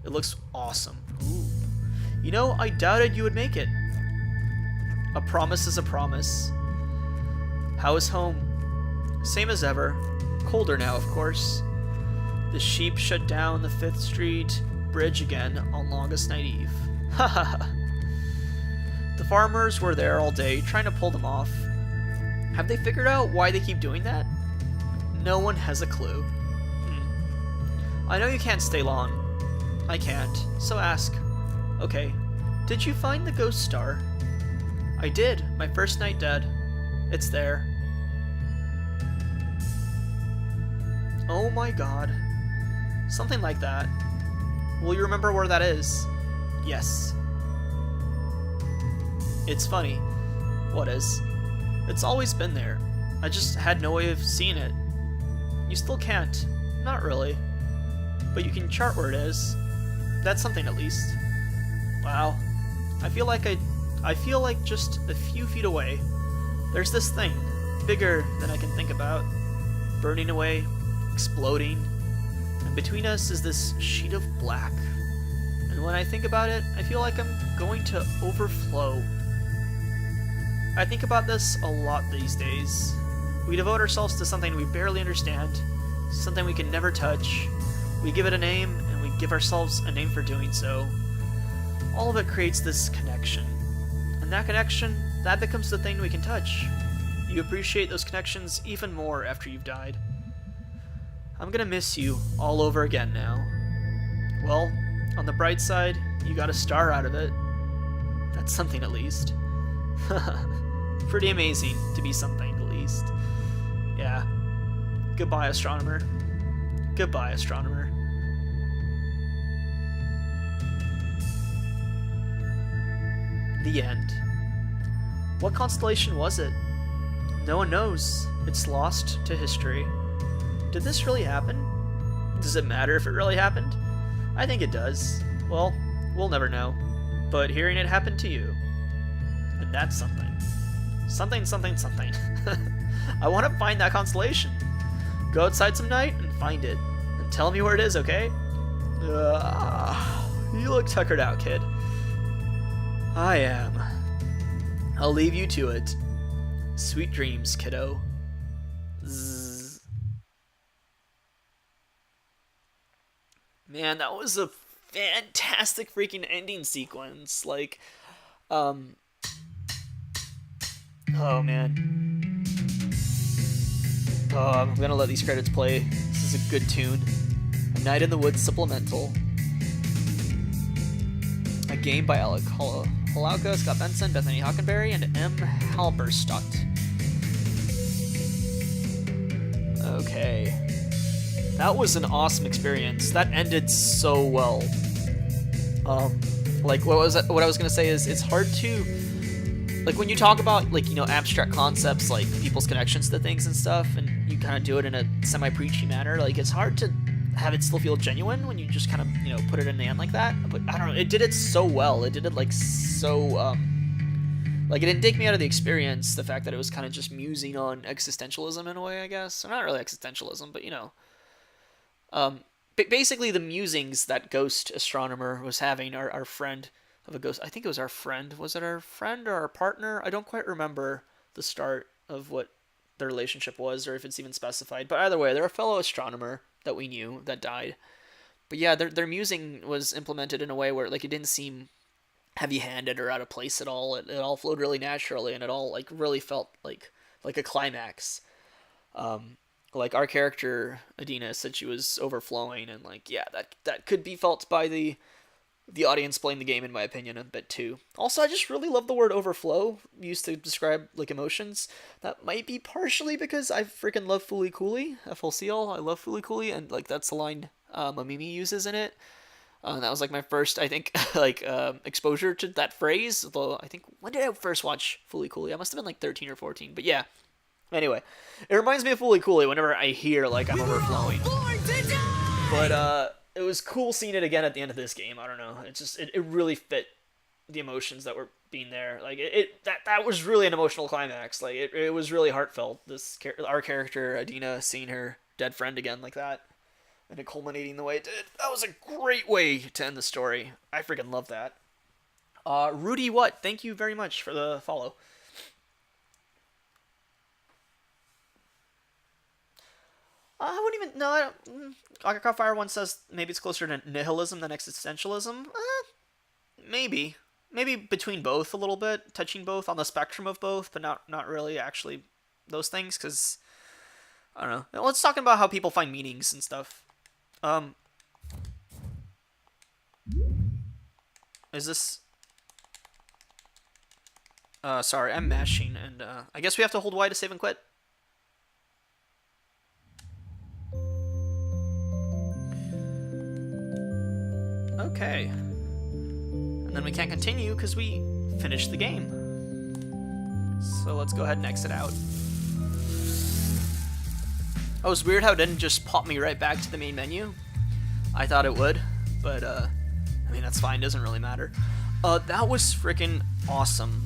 It looks awesome. Ooh. You know, I doubted you would make it. A promise is a promise. How is home? Same as ever. Colder now, of course. The sheep shut down the 5th Street Bridge again on longest night eve. Ha ha ha. The farmers were there all day trying to pull them off. Have they figured out why they keep doing that? No one has a clue. I know you can't stay long. I can't, so ask. Okay, did you find the ghost star? I did, my first night dead. It's there. Oh my god. Something like that. Will you remember where that is? Yes. It's funny. What is? It's always been there. I just had no way of seeing it. You still can't. Not really. But you can chart where it is. That's something at least. Wow. I feel like just a few feet away, there's this thing, bigger than I can think about, burning away, exploding, and between us is this sheet of black. And when I think about it, I feel like I'm going to overflow. I think about this a lot these days. We devote ourselves to something we barely understand, something we can never touch. We give it a name, and we give ourselves a name for doing so. All of it creates this connection. And that connection, that becomes the thing we can touch. You appreciate those connections even more after you've died. I'm gonna miss you all over again now. Well, on the bright side, you got a star out of it. That's something at least. Pretty amazing to be something at least. Yeah. Goodbye, astronomer. Goodbye, astronomer. The end. What constellation was it? No one knows. It's lost to history. Did this really happen? Does it matter if it really happened? I think it does. Well, we'll never know. But hearing it happen to you. And that's something. Something, something, something. I want to find that constellation. Go outside some night and find it. And tell me where it is, okay? You look tuckered out, kid. I am. I'll leave you to it. Sweet dreams, kiddo. Zzz. Man, that was a fantastic freaking ending sequence. Like, um, oh man. Oh, I'm gonna let these credits play. This is a good tune. A Night in the Woods Supplemental. A game by Alec Holauka, Scott Benson, Bethany Hockenberry, and M. Halberstadt. Okay. That was an awesome experience. That ended so well. Like what I was gonna say is it's hard to, like, when you talk about, like, you know, abstract concepts like people's connections to things and stuff, and you kind of do it in a semi-preachy manner, like, it's hard to have it still feel genuine when you just kind of, you know, put it in the end like that. But I don't know, it did it so well. It did it like so like, it didn't take me out of the experience, the fact that it was kind of just musing on existentialism in a way, I guess. Or not really existentialism, but, you know, basically the musings that ghost astronomer was having, our friend of a ghost, I think it was our friend, was it our friend or our partner? I don't quite remember the start of what their relationship was, or if it's even specified, but either way, they're a fellow astronomer that we knew that died. But yeah, their musing was implemented in a way where, like, it didn't seem heavy-handed or out of place at all. It all flowed really naturally, and it all, like, really felt like a climax. Like, our character Adina said she was overflowing, and, like, yeah, that could be felt by the audience playing the game, in my opinion, a bit too. Also, I just really love the word overflow used to describe, like, emotions. That might be partially because I freaking love Fooly Cooley, FLCL. I love Fooly Cooley, and, like, that's the line Mamimi uses in it. That was, like, my first, I think, like, exposure to that phrase. Although, I think, when did I first watch Fooly Cooley? I must have been, like, 13 or 14. But yeah. Anyway, it reminds me of Fooly Cooley whenever I hear, like, I'm overflowing. But, it was cool seeing it again at the end of this game. I don't know. It just, it really fit the emotions that were being there. Like, that was really an emotional climax. Like, it was really heartfelt. Our character, Adina, seeing her dead friend again like that, and it culminating the way it did. That was a great way to end the story. I freaking love that. Rudy What? Thank you very much for the follow. I wouldn't even. No, I don't. Akaka Fire one says maybe it's closer to nihilism than existentialism. Maybe. Maybe between both a little bit, touching both, on the spectrum of both, but not really actually those things, because I don't know. Let's talk about how people find meanings and stuff. Is this... sorry, I'm mashing, and I guess we have to hold Y to save and quit. Okay. And then we can't continue because we finished the game. So let's go ahead and exit out. Oh, it's weird how it didn't just pop me right back to the main menu. I thought it would, but I mean, that's fine, doesn't really matter. That was freaking awesome.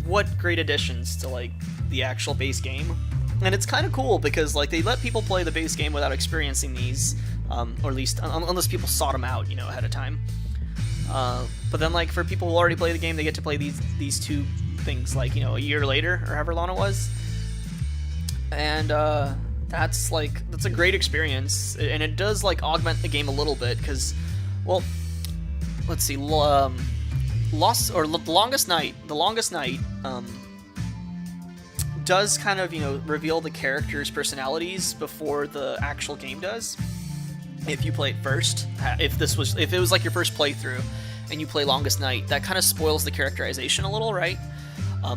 What great additions to, like, the actual base game. And it's kind of cool because, like, they let people play the base game without experiencing these, or at least unless people sought them out, you know, ahead of time. But then, like, for people who already play the game, they get to play these two things, like, you know, a year later or however long it was. And that's a great experience, and it does, like, augment the game a little bit because, well, let's see, the Longest Night does kind of, you know, reveal the characters' personalities before the actual game does. If you play it first, if it was like your first playthrough and you play Longest Night, that kind of spoils the characterization a little, right?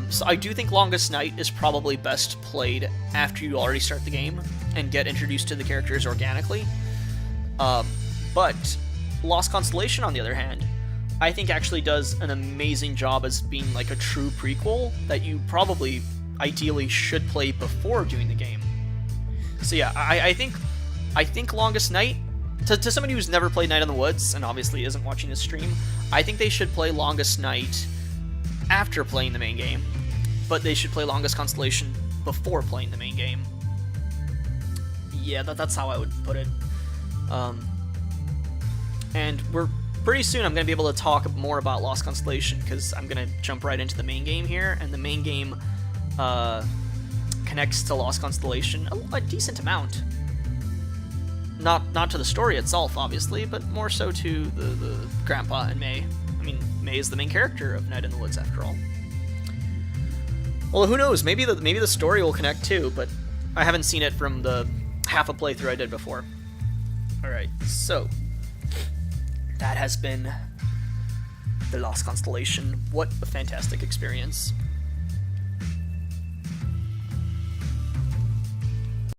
So I do think Longest Night is probably best played after you already start the game and get introduced to the characters organically. But Lost Constellation, on the other hand, I think actually does an amazing job as being like a true prequel that you probably ideally should play before doing the game. So yeah, I think Longest Night, to somebody who's never played Night in the Woods and obviously isn't watching this stream, I think they should play Longest Night after playing the main game, but they should play Longest Constellation before playing the main game. Yeah, that's how I would put it. And we're pretty soon I'm going to be able to talk more about Lost Constellation because I'm going to jump right into the main game here, and the main game kind connects to Lost Constellation a decent amount. Not to the story itself, obviously, but more so to the Grandpa and May. I mean, May is the main character of Night in the Woods, after all. Well, who knows? Maybe the story will connect too, but I haven't seen it from the half a playthrough I did before. Alright, so that has been The Lost Constellation. What a fantastic experience.